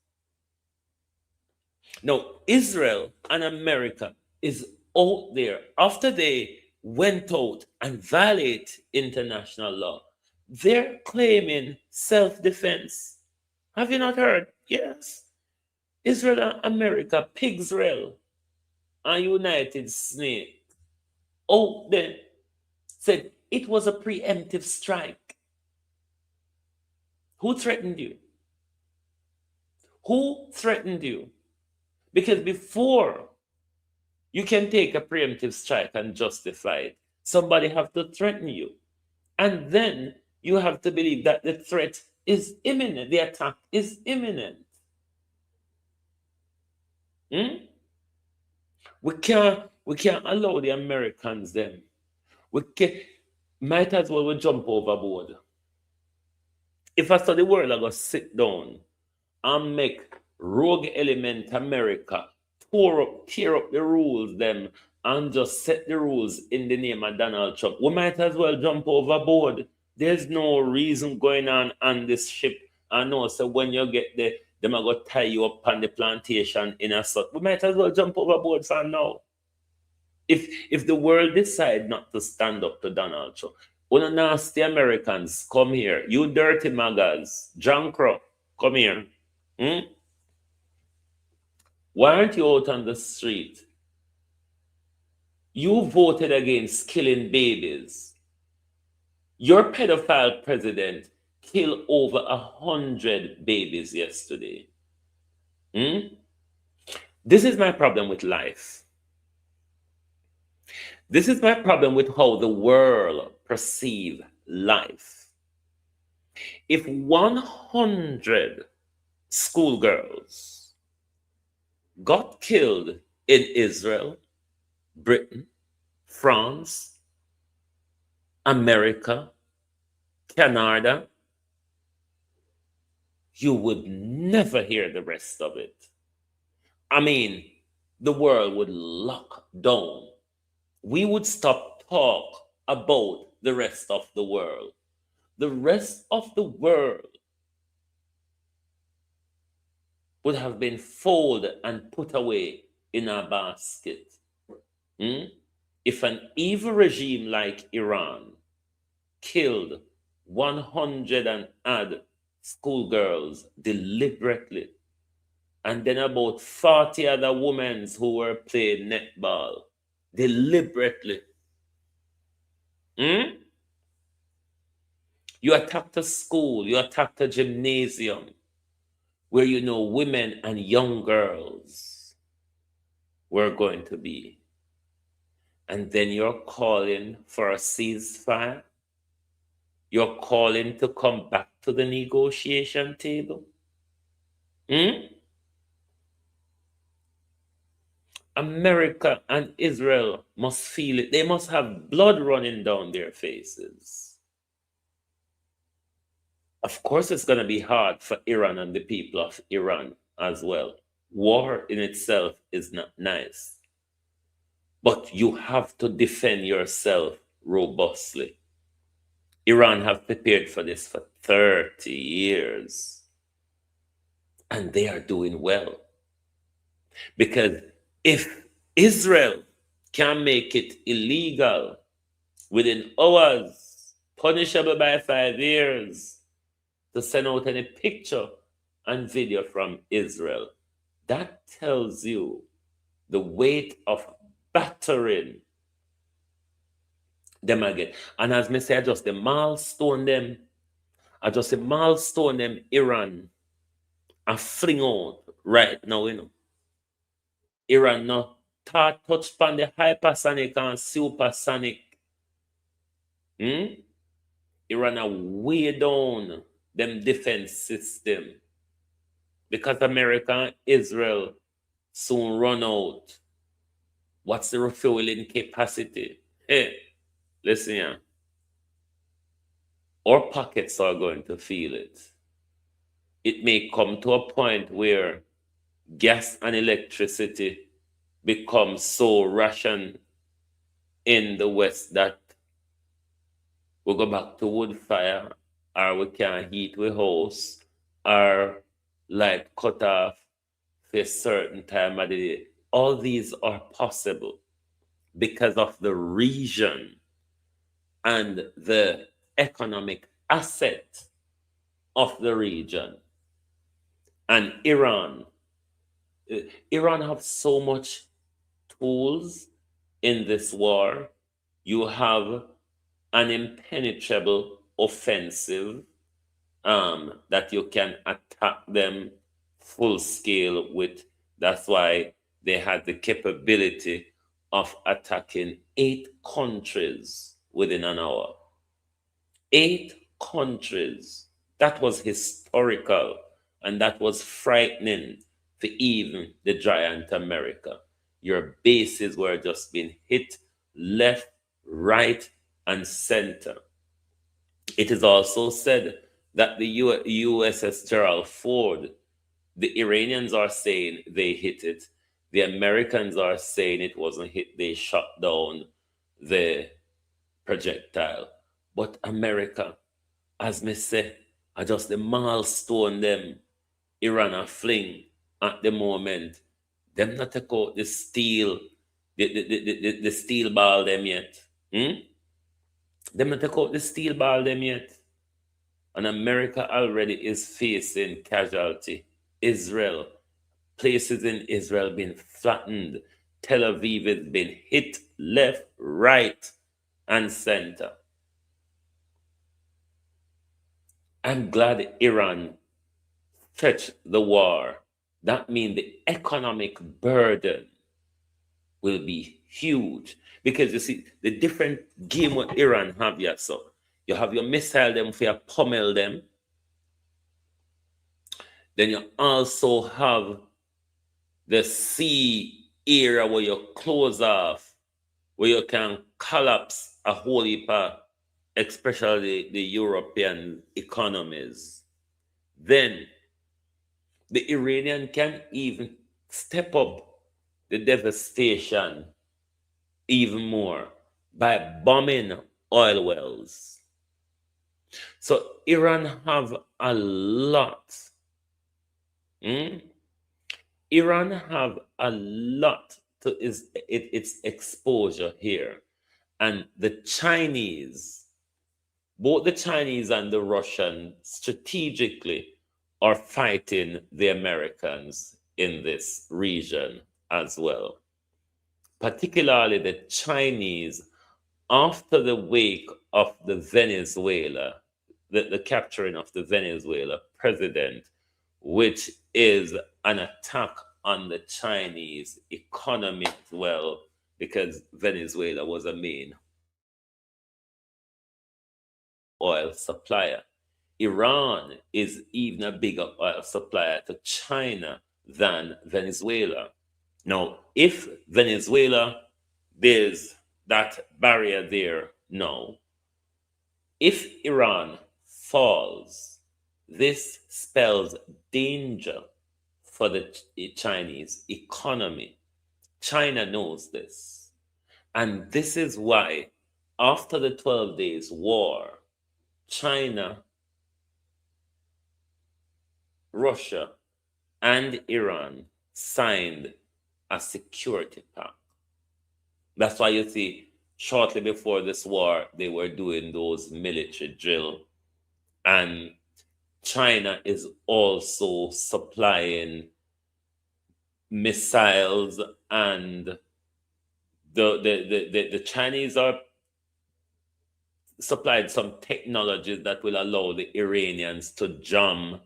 Now, Israel and America is out there after they went out and violate international law. They're claiming self-defense. Have you not heard? Yes. Israel and America, PIGSREAL and United States out there said it was a preemptive strike. Who threatened you? Who threatened you? Because before you can take a preemptive strike and justify it, somebody have to threaten you. And then you have to believe that the threat is imminent, the attack is imminent. We can't allow the Americans then. Might as well we jump overboard. If I saw the world, I go sit down and make rogue element America tear up the rules them and just set the rules in the name of Donald Trump. We might as well jump overboard. There's no reason going on this ship. I know, so when you get there, them are going to tie you up on the plantation in a sort. We might as well jump overboard for now. If the world decide not to stand up to Donald Trump, one nasty Americans, come here. You dirty magas, John Crow, come here. Why aren't you out on the street? You voted against killing babies. Your pedophile president killed over 100 babies yesterday. This is my problem with life. This is my problem with how the world perceive life. If 100 schoolgirls got killed in Israel, Britain, France, America, Canada, you would never hear the rest of it. I mean, the world would lock down. We would stop talk about the rest of the world. The rest of the world would have been folded and put away in a basket. If an evil regime like Iran killed 100 and odd schoolgirls deliberately, and then about 40 other women who were playing netball deliberately. You attacked a school, you attacked a gymnasium where you know women and young girls were going to be. And then you're calling for a ceasefire. You're calling to come back to the negotiation table. America and Israel must feel it. They must have blood running down their faces. Of course, it's going to be hard for Iran and the people of Iran as well. War in itself is not nice. But you have to defend yourself robustly. Iran have prepared for this for 30 years. And they are doing well. Because if Israel can make it illegal within hours, punishable by 5 years, to send out any picture and video from Israel, that tells you the weight of battering them again. And as me say, I just the milestone them, Iran and fling out right now, Iran now touch upon the hypersonic and supersonic. Iran are way down them defense system because America and Israel soon run out. What's the refueling capacity? Hey, listen here. Our pockets are going to feel it. It may come to a point where gas and electricity become so rationed in the West that we go back to wood fire, or we can't heat with house, or light cut off for a certain time of the day. All these are possible because of the region and the economic asset of the region. And Iran have so much tools in this war. You have an impenetrable offensive that you can attack them full scale with. That's why they had the capability of attacking 8 countries within an hour. 8 countries. That was historical, and that was frightening for even the giant America. Your bases were just being hit left, right, and center. It is also said that the USS Gerald Ford, the Iranians are saying they hit it. The Americans are saying it wasn't hit. They shot down the projectile. But America, as me say, are just the milestone them Iran are fling at the moment. Them not take out the steel, the steel ball them yet. Them not take out the steel ball them yet. And America already is facing casualty. Israel, places in Israel been flattened. Tel Aviv has been hit left, right, and center. I'm glad Iran stretched the war. That means the economic burden will be huge. Because you see, the different game what Iran have here, so you have your missile them for your pummel them. Then you also have the sea area where you close off, where you can collapse a whole heap of, especially the European economies. Then the Iranian can even step up the devastation even more by bombing oil wells. So Iran have a lot. Iran have a lot to its exposure here. And the Chinese, both the Chinese and the Russians strategically are fighting the Americans in this region as well. Particularly the Chinese, after the wake of the Venezuela, the capturing of the Venezuela president, which is an attack on the Chinese economy as well, because Venezuela was a main oil supplier. Iran is even a bigger oil supplier to China than Venezuela. Now, if Venezuela, there's that barrier there now. If Iran falls, this spells danger for the Chinese economy. China knows this. And this is why, after the 12 days war, China, Russia, and Iran signed a security pact. That's why you see, shortly before this war, they were doing those military drill. And China is also supplying missiles, and the Chinese are supplied some technologies that will allow the Iranians to jam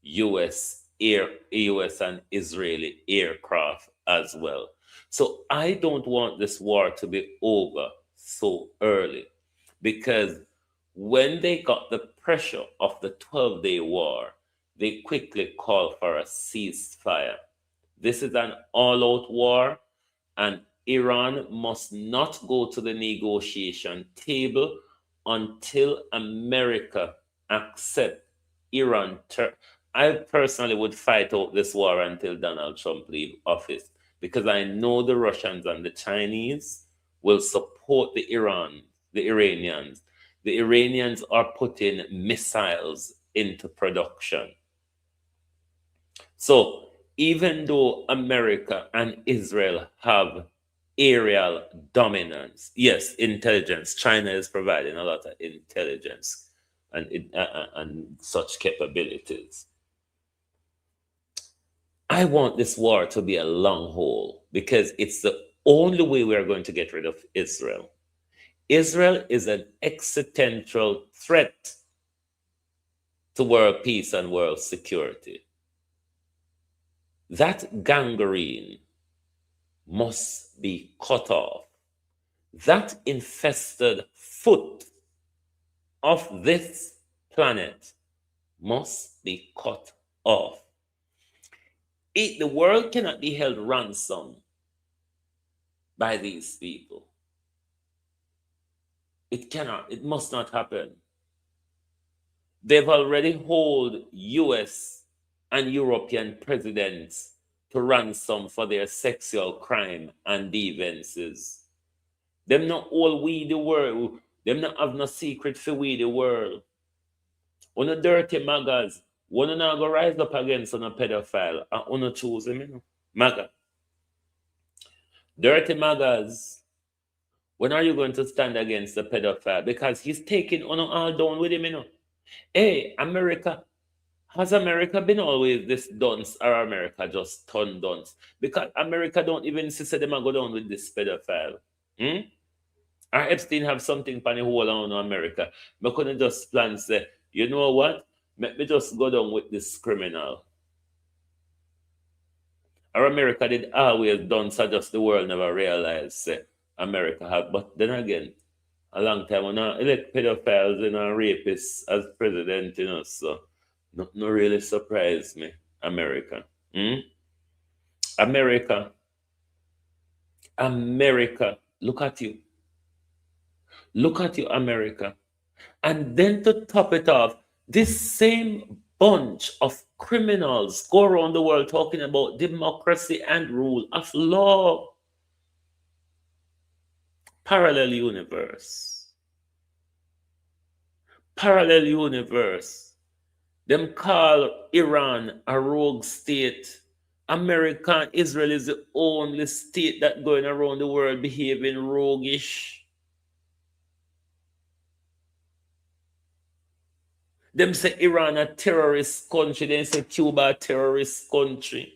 U.S. and Israeli aircraft as well. So I don't want this war to be over so early, because when they got the pressure of the 12-day war, they quickly called for a ceasefire. This is an all-out war, and Iran must not go to the negotiation table until America accepts Iran. I personally would fight out this war until Donald Trump leave office, because I know the Russians and the Chinese will support the Iranians. The Iranians are putting missiles into production. So even though America and Israel have aerial dominance, yes, intelligence, China is providing a lot of intelligence and such capabilities. I want this war to be a long haul, because it's the only way we are going to get rid of Israel. Israel is an existential threat to world peace and world security. That gangrene must be cut off. That infested foot of this planet must be cut off. The world cannot be held ransom by these people. It cannot. It must not happen. They've already held U.S. and European presidents to ransom for their sexual crime and deviances. Them not all we the world. Them not have no secret for we the world. On a dirty magas, one not go rise up against on a pedophile and on choose him, you know. Maga. Dirty magas. When are you going to stand against the pedophile? Because he's taking on all down with him, you know. Hey, America. Has America been always this dunce, or America just turn dunce? Because America don't even say them and go down with this pedophile. Or Epstein have something for the whole on America. I couldn't just plan say, you know what? Let me just go down with this criminal. Or America did always done so just the world never realized say, America have. But then again, a long time when I elect pedophiles and rapists as president, so nothing really surprised me. America. America. America. Look at you. Look at you, America. And then to top it off, this same bunch of criminals go around the world talking about democracy and rule of law. Parallel universe. Parallel universe. Them call Iran a rogue state. America and Israel is the only state that going around the world behaving roguish. Them say Iran a terrorist country, then say Cuba a terrorist country.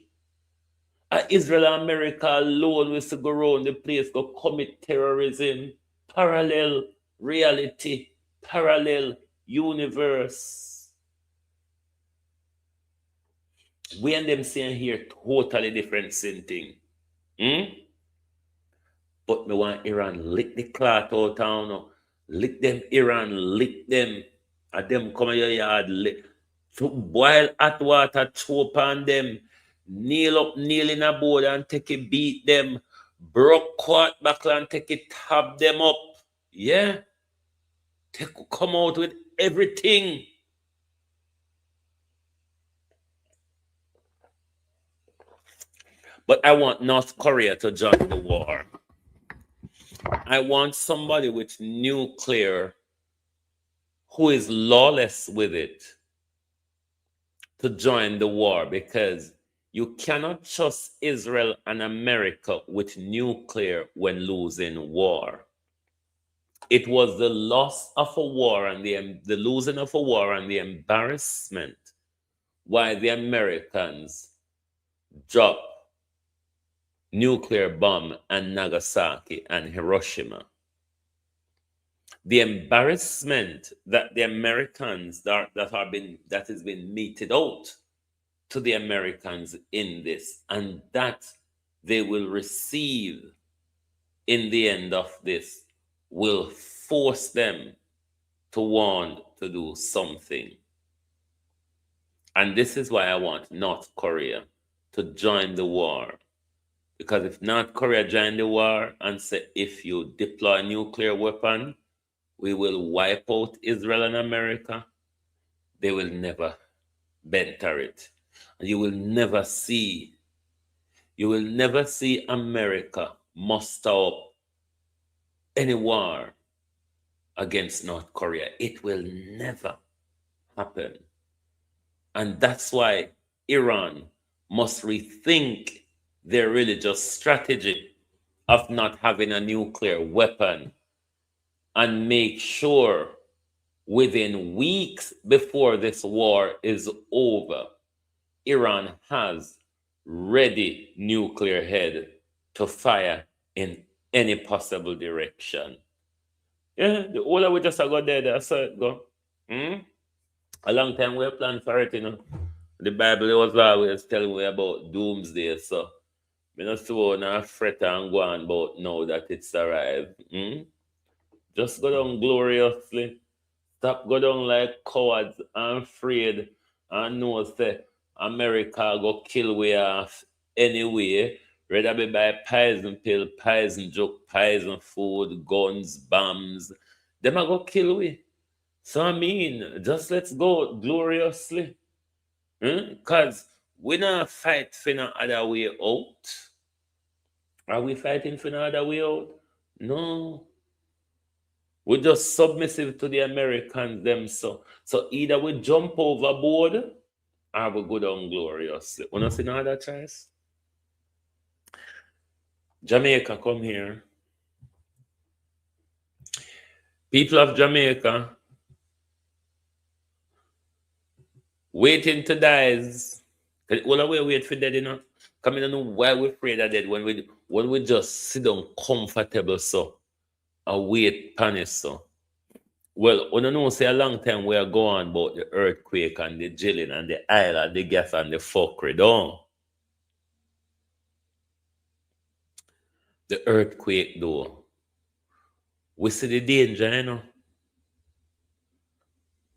Israel and America alone will go around the place, go commit terrorism. Parallel reality, parallel universe. We and them saying here totally different thing. But me want Iran lick the cloth out town. Lick them, Iran, lick them. And them come in your yard, lick. So boil hot water, choke on them. Kneel in a board and take it, beat them. Broke quart back and take it, tap them up. Yeah. Come out with everything. But I want North Korea to join the war. I want somebody with nuclear who is lawless with it to join the war, because you cannot trust Israel and America with nuclear when losing war. It was the loss of a war and the losing of a war and the embarrassment why the Americans dropped nuclear bomb on Nagasaki and Hiroshima. The embarrassment that the Americans that has been meted out to the Americans in this, and that they will receive in the end of this, will force them to want to do something. And this is why I want North Korea to join the war. Because if North Korea join the war and say, if you deploy a nuclear weapon, we will wipe out Israel and America, they will never better it. And you will never see America muster up any war against North Korea. It will never happen. And that's why Iran must rethink their religious strategy of not having a nuclear weapon, and make sure within weeks before this war is over, Iran has ready nuclear head to fire in any possible direction. Yeah, the older we just go there, I saw it go. A long time we planned for it, The Bible was always telling me about doomsday, so we not so now fret and go on about now that it's arrived. Just go down gloriously. Stop go down like cowards and afraid and know say America go kill we off anyway. Rather be by poison pill, poison joke, poison food, guns, bombs. Them a go kill we. So I mean, just let's go gloriously. Because we not fight for no other way out. Are we fighting for no other way out? No. We're just submissive to the Americans them so. So either we jump overboard or we go down gloriously. You not see no other choice? Jamaica, come here. People of Jamaica waiting to die. All the way wait for dead, Come in and know why we're afraid of dead when we just sit down comfortable so. Wait panic so. Well, we don't know say a long time we are going about the earthquake and the drilling and the oil and the gas and the fuckery down. The earthquake though, we see the danger, you know.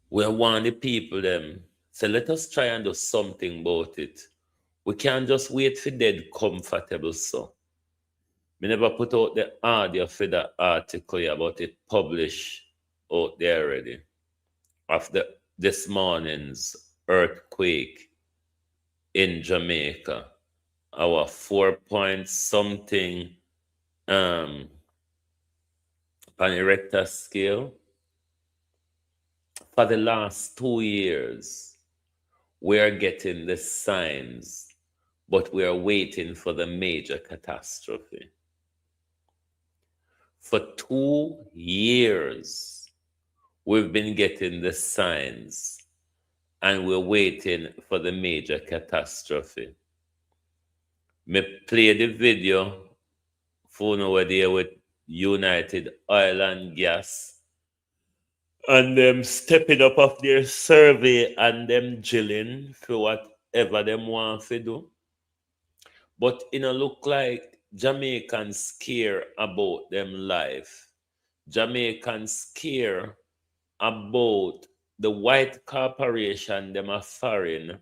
We want the people them. So let us try and do something about it. We can't just wait for dead comfortable so. We never put out the audio for the article here, but it published out there already of this morning's earthquake in Jamaica. Our 4 point something on a Richter scale. For the last 2 years, we are getting the signs, but we are waiting for the major catastrophe. For 2 years, we've been getting the signs, and we're waiting for the major catastrophe. Me play the video for over there with United Oil and Gas, and them stepping up of their survey and them drilling for whatever them want to do. But it don't look like Jamaicans care about them life. Jamaicans care about the white corporation them are foreign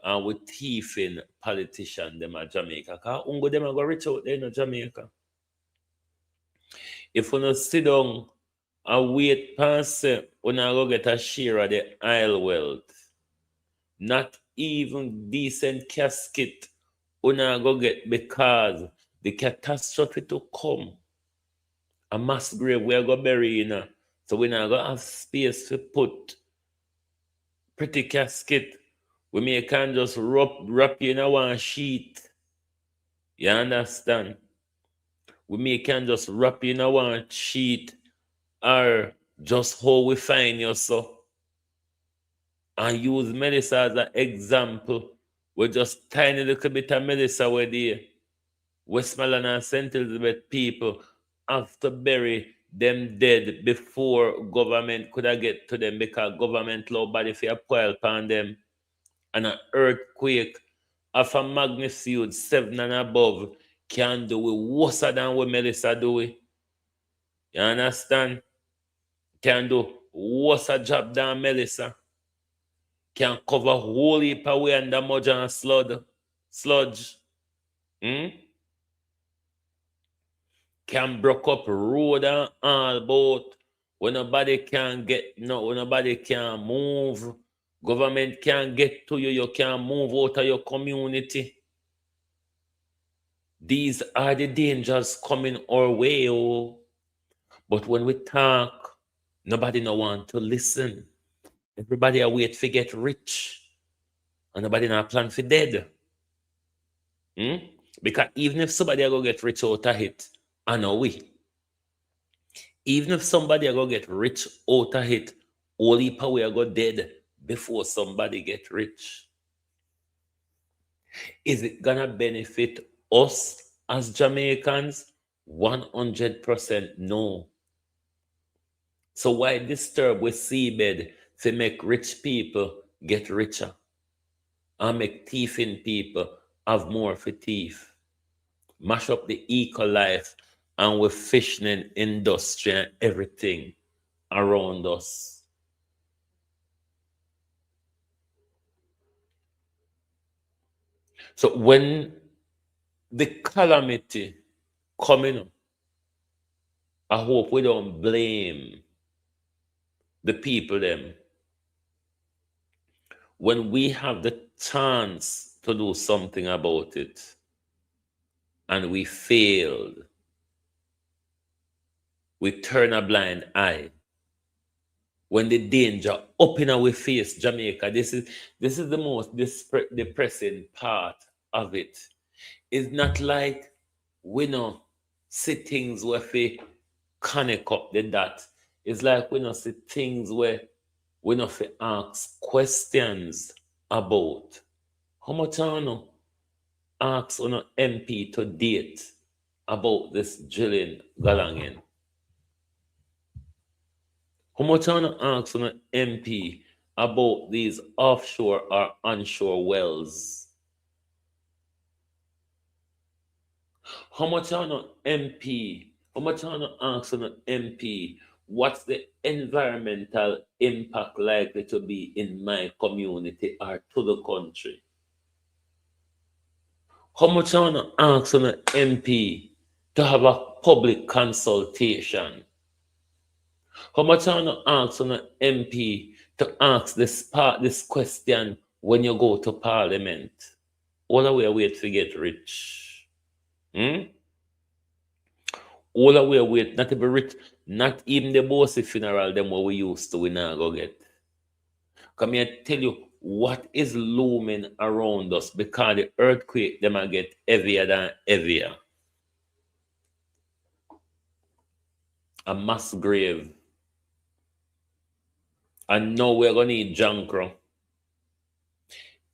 and with thieving politician them are Jamaica. Because ungo them are go rich out there in Jamaica. If you not sit down and wait past when I go get a share of the oil wealth, not even decent casket when I go get, because the catastrophe to come, a mass grave we are going to bury in. So we not going to have space to put pretty casket. We may can just wrap you in a one sheet. You understand? We may can just wrap you in a one sheet, or just how we find you so. And use Melissa as an example. We just tiny little bit of Melissa where the Westmoreland and St. Elizabeth people have to bury them dead before government could have get to them, because government law body for a pile upon them. And an earthquake of a magnitude 7 and above can do it worse than what Melissa do it. You understand? Can do worse a job than Melissa. Can cover whole heap away under mud and sludge. Can broke up road and all boat. When nobody can when nobody can move. Government can't get to you, you can't move out of your community. These are the dangers coming our way, oh. But when we talk, nobody no want to listen. Everybody a wait for get rich. And nobody not plan for dead. Because even if somebody a go get rich out of it, I know we. Even if somebody a go get rich out of it, only power a go dead before somebody get rich. Is it gonna benefit us as Jamaicans? 100% no. So why disturb with seabed to make rich people get richer and make thieving people have more for thief? Mash up the eco life and with fishing industry and everything around us. So when the calamity coming up, I hope we don't blame the people them. When we have the chance to do something about it and we failed, we turn a blind eye. When the danger up in our face, Jamaica, this is the most depressing part of it. It's not like we know see things where we connect up the dot. It's like we know see things where we know fi ask questions about. How much I know ask on MP to date about this drilling galangin? How much I know ask on MP about these offshore or onshore wells? How much on an MP? How much on an ask on an MP? What's the environmental impact likely to be in my community or to the country? How much on an ask on an MP to have a public consultation? How much on an ask on an MP to ask this question when you go to Parliament? All the way wait to get rich. Hmm? All the way wait not to be rich. Not even the bossy funeral them what we used to we now go get. Come here tell you what is looming around us because the earthquake them a get heavier than heavier. A mass grave. And now we're gonna need Jankro.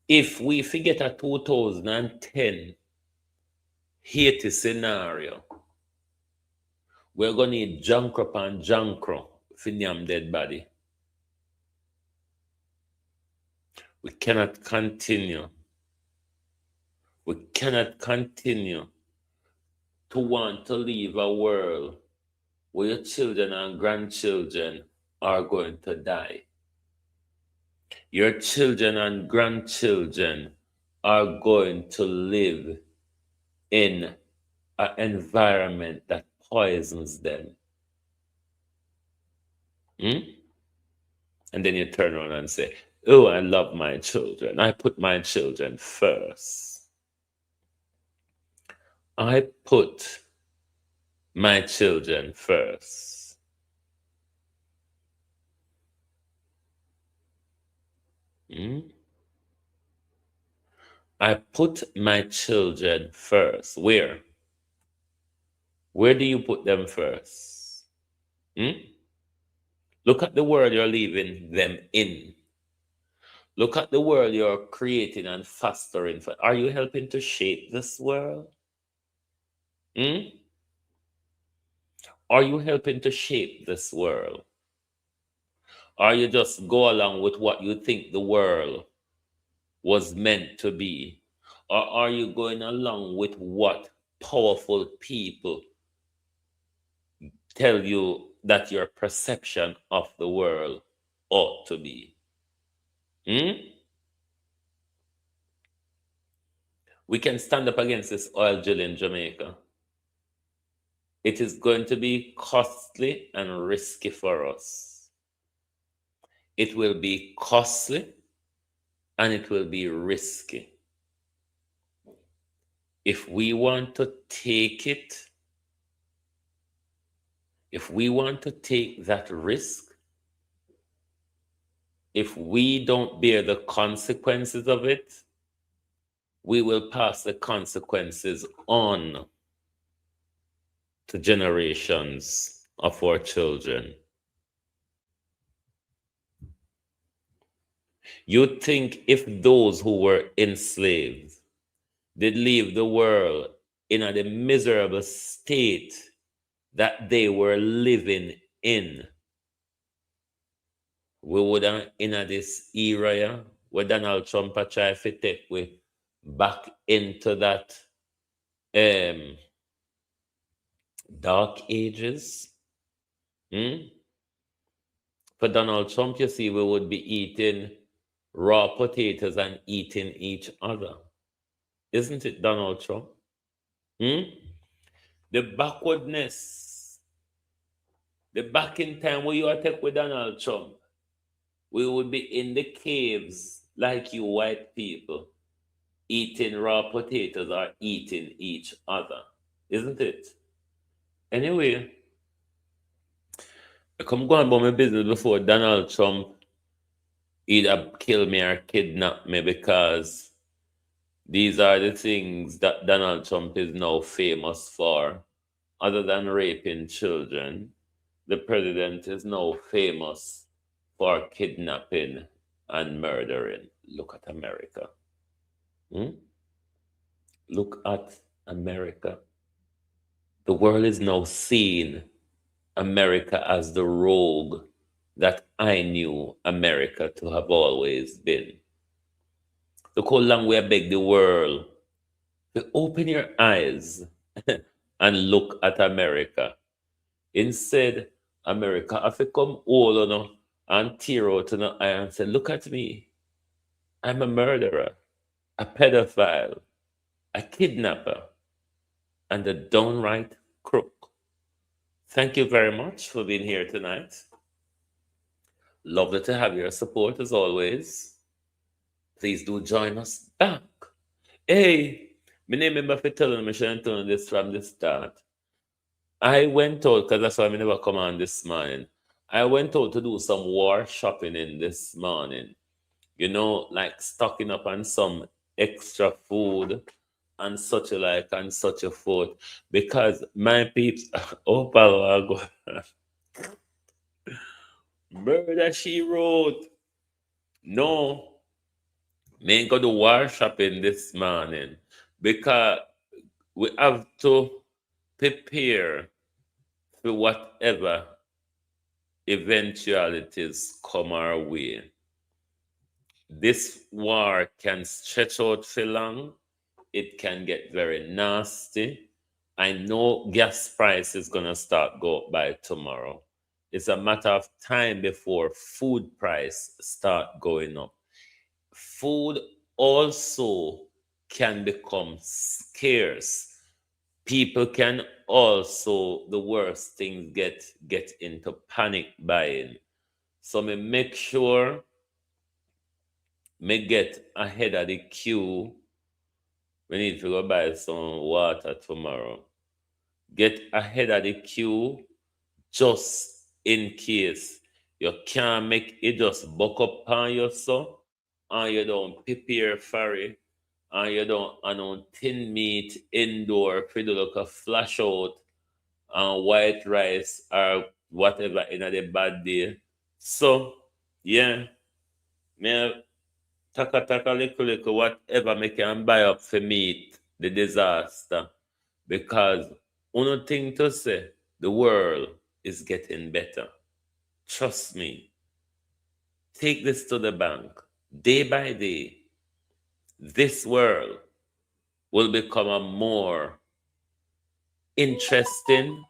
If we forget a 2010 Haiti scenario, we're gonna need Jankro and Jankro for Nyam dead body. We cannot continue. We cannot continue to want to live a world where your children and grandchildren are going to die. Your children and grandchildren are going to live in an environment that poisons them. And then you turn around and say, oh, I love my children. I put my children first. I put my children first. I put my children first. Where? Where do you put them first? Look at the world you're leaving them in. Look at the world you're creating and fostering. Are you helping to shape this world? Are you helping to shape this world? Or you just go along with what you think the world was meant to be? Or are you going along with what powerful people tell you that your perception of the world ought to be? We can stand up against this oil drill in Jamaica. It is going to be costly and risky for us. It will be costly and it will be risky. If we want to take it, if we want to take that risk, if we don't bear the consequences of it, we will pass the consequences on to generations of our children. You think if those who were enslaved did leave the world in a miserable state that they were living in, we would have in this era where Donald Trump try to take we back into that dark ages. For Donald Trump, you see, we would be eating raw potatoes and eating each other. Isn't it, Donald Trump? The backwardness, the back in time where you attack with Donald Trump, we would be in the caves like you white people, eating raw potatoes or eating each other. Isn't it? Anyway, I come go on about my business before Donald Trump either kill me or kidnap me, because these are the things that Donald Trump is now famous for. Other than raping children, the president is now famous for kidnapping and murdering. Look at America. Look at America. The world is now seeing America as the rogue that I knew America to have always been. Look how long we have begged the world to open your eyes and look at America. Instead, America have to come all and tear out an eye and say, look at me. I'm a murderer, a pedophile, a kidnapper, and a downright crook. Thank you very much for being here tonight. Lovely to have your support as always. Please do join us back. Hey, my name is Buffett telling me telling this from the start. I went out, because that's why I never come on this morning. I went out to do some war shopping in this morning. You know, like stocking up on some extra food and such a like and such a forth. Because my peeps, oh, Palo, murder she wrote. No, me ain't go to war shopping this morning because we have to prepare for whatever eventualities come our way. This war can stretch out for long. It can get very nasty. I know gas price is going to start go up by tomorrow. It's a matter of time before food price start going up. Food also can become scarce. People can also, the worst things, get into panic buying. So me make sure me get ahead of the queue. We need to go buy some water tomorrow. Get ahead of the queue just in case you can't make it just buck up on yourself and you don't prepare for it and you don't tin meat indoor for the look of flash out and white rice or whatever in the bad day. So yeah, me taka little whatever me can buy up for meat the disaster, because one thing to say, the world is getting better. Trust me. Take this to the bank. Day by day, this world will become a more interesting,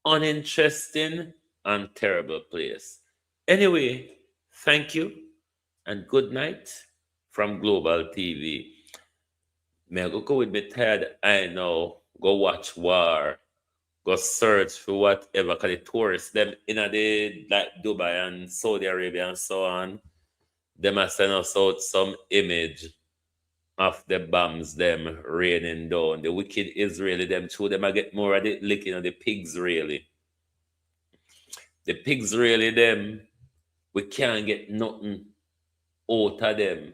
uninteresting, and terrible place. Anyway, thank you and good night from Global TV. May I go with me tired? I know. Go watch war. Go search for whatever, because the tourists, them in the like Dubai and Saudi Arabia and so on, them are send us out some image of the bombs them raining down. The wicked Israeli, them too, them I get more of the licking of the PIGSREAL. The PIGSREAL, them, we can't get nothing out of them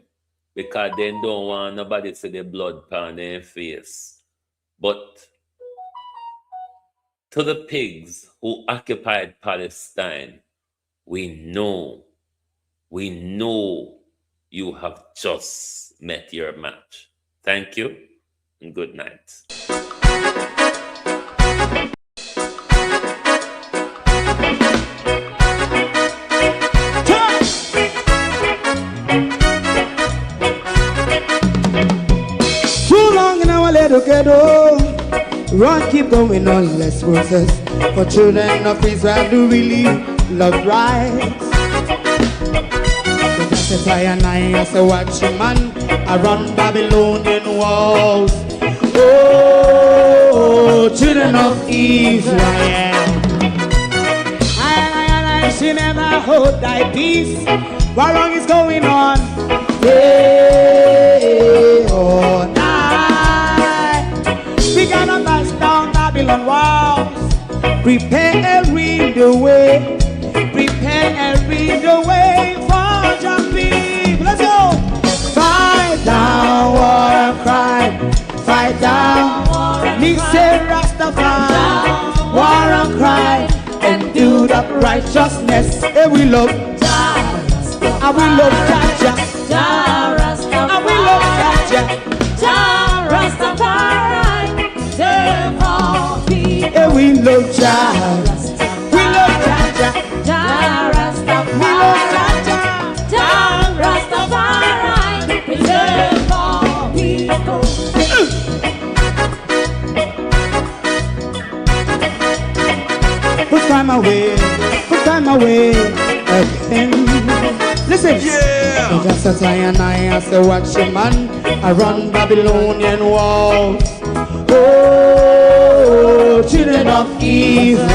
because they don't want nobody to see the blood on their face. But to the pigs who occupied Palestine, we know you have just met your match. Thank you and good night. Too long in our little ghetto, run keep going on less process. For children of Israel do really love rights. So just as a watchman around Babylonian walls. Oh, children of Israel, I she never hold thy peace. What wrong is going on? Day or night, we gonna bust down Babylon walls. Prepare every the way. Prepare every the way for your people. Let's go. Fight down war and crime. Fight down war. Me say Rastafari. War and crime. And do that righteousness. And we love Jah. And we love Jah. Jah Rastafari. And we love Jah. Jah Rastafari. Save all people. And we love Jah. We love Jah. Jah Rastafari. We love Jah. Jah Rastafari. Save all people. away again. Listen, yeah. Just as I and I as a watchman, I run Babylonian walls. Oh, children of Israel,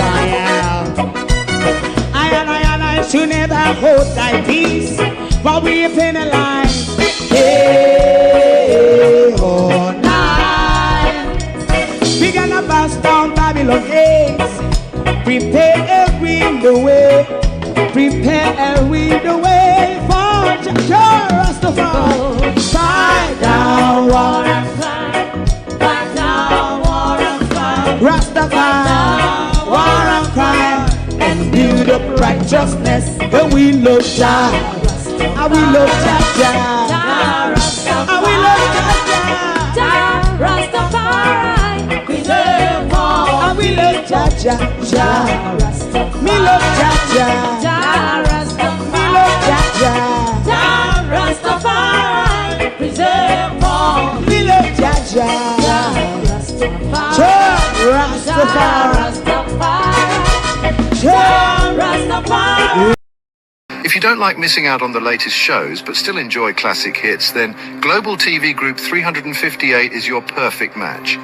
I should never hold thy peace while we penalize. Hey, oh, night. We gonna bust down Babylon gates. Prepare the way. Prepare the way for Rastafari. Fight down, war and fight. Fight down, war and fight. Rastafari, war and fight. And build up righteousness. And we love Jah. And we love Jah. And we love Jah. Rastafari, preserve all. And we love Jah. Me love Jah. Me love Jah. Rastafari, preserve all. Me love Jah. Rastafari. If you don't like missing out on the latest shows but still enjoy classic hits, then Global TV Group 358 is your perfect match.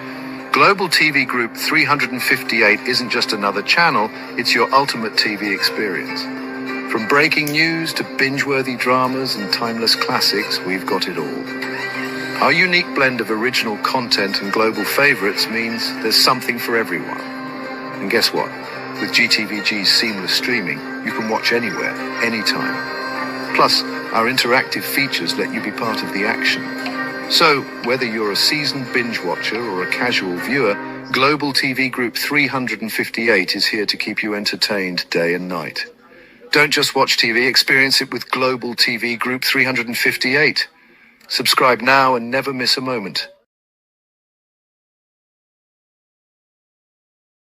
Global TV Group 358 isn't just another channel, it's your ultimate TV experience. From breaking news to binge-worthy dramas and timeless classics, we've got it all. Our unique blend of original content and global favorites means there's something for everyone. And guess what? With GTVG's seamless streaming, you can watch anywhere, anytime. Plus, our interactive features let you be part of the action. So, whether you're a seasoned binge watcher or a casual viewer, Global TV Group 358 is here to keep you entertained day and night. Don't just watch TV, experience it with Global TV Group 358. Subscribe now and never miss a moment.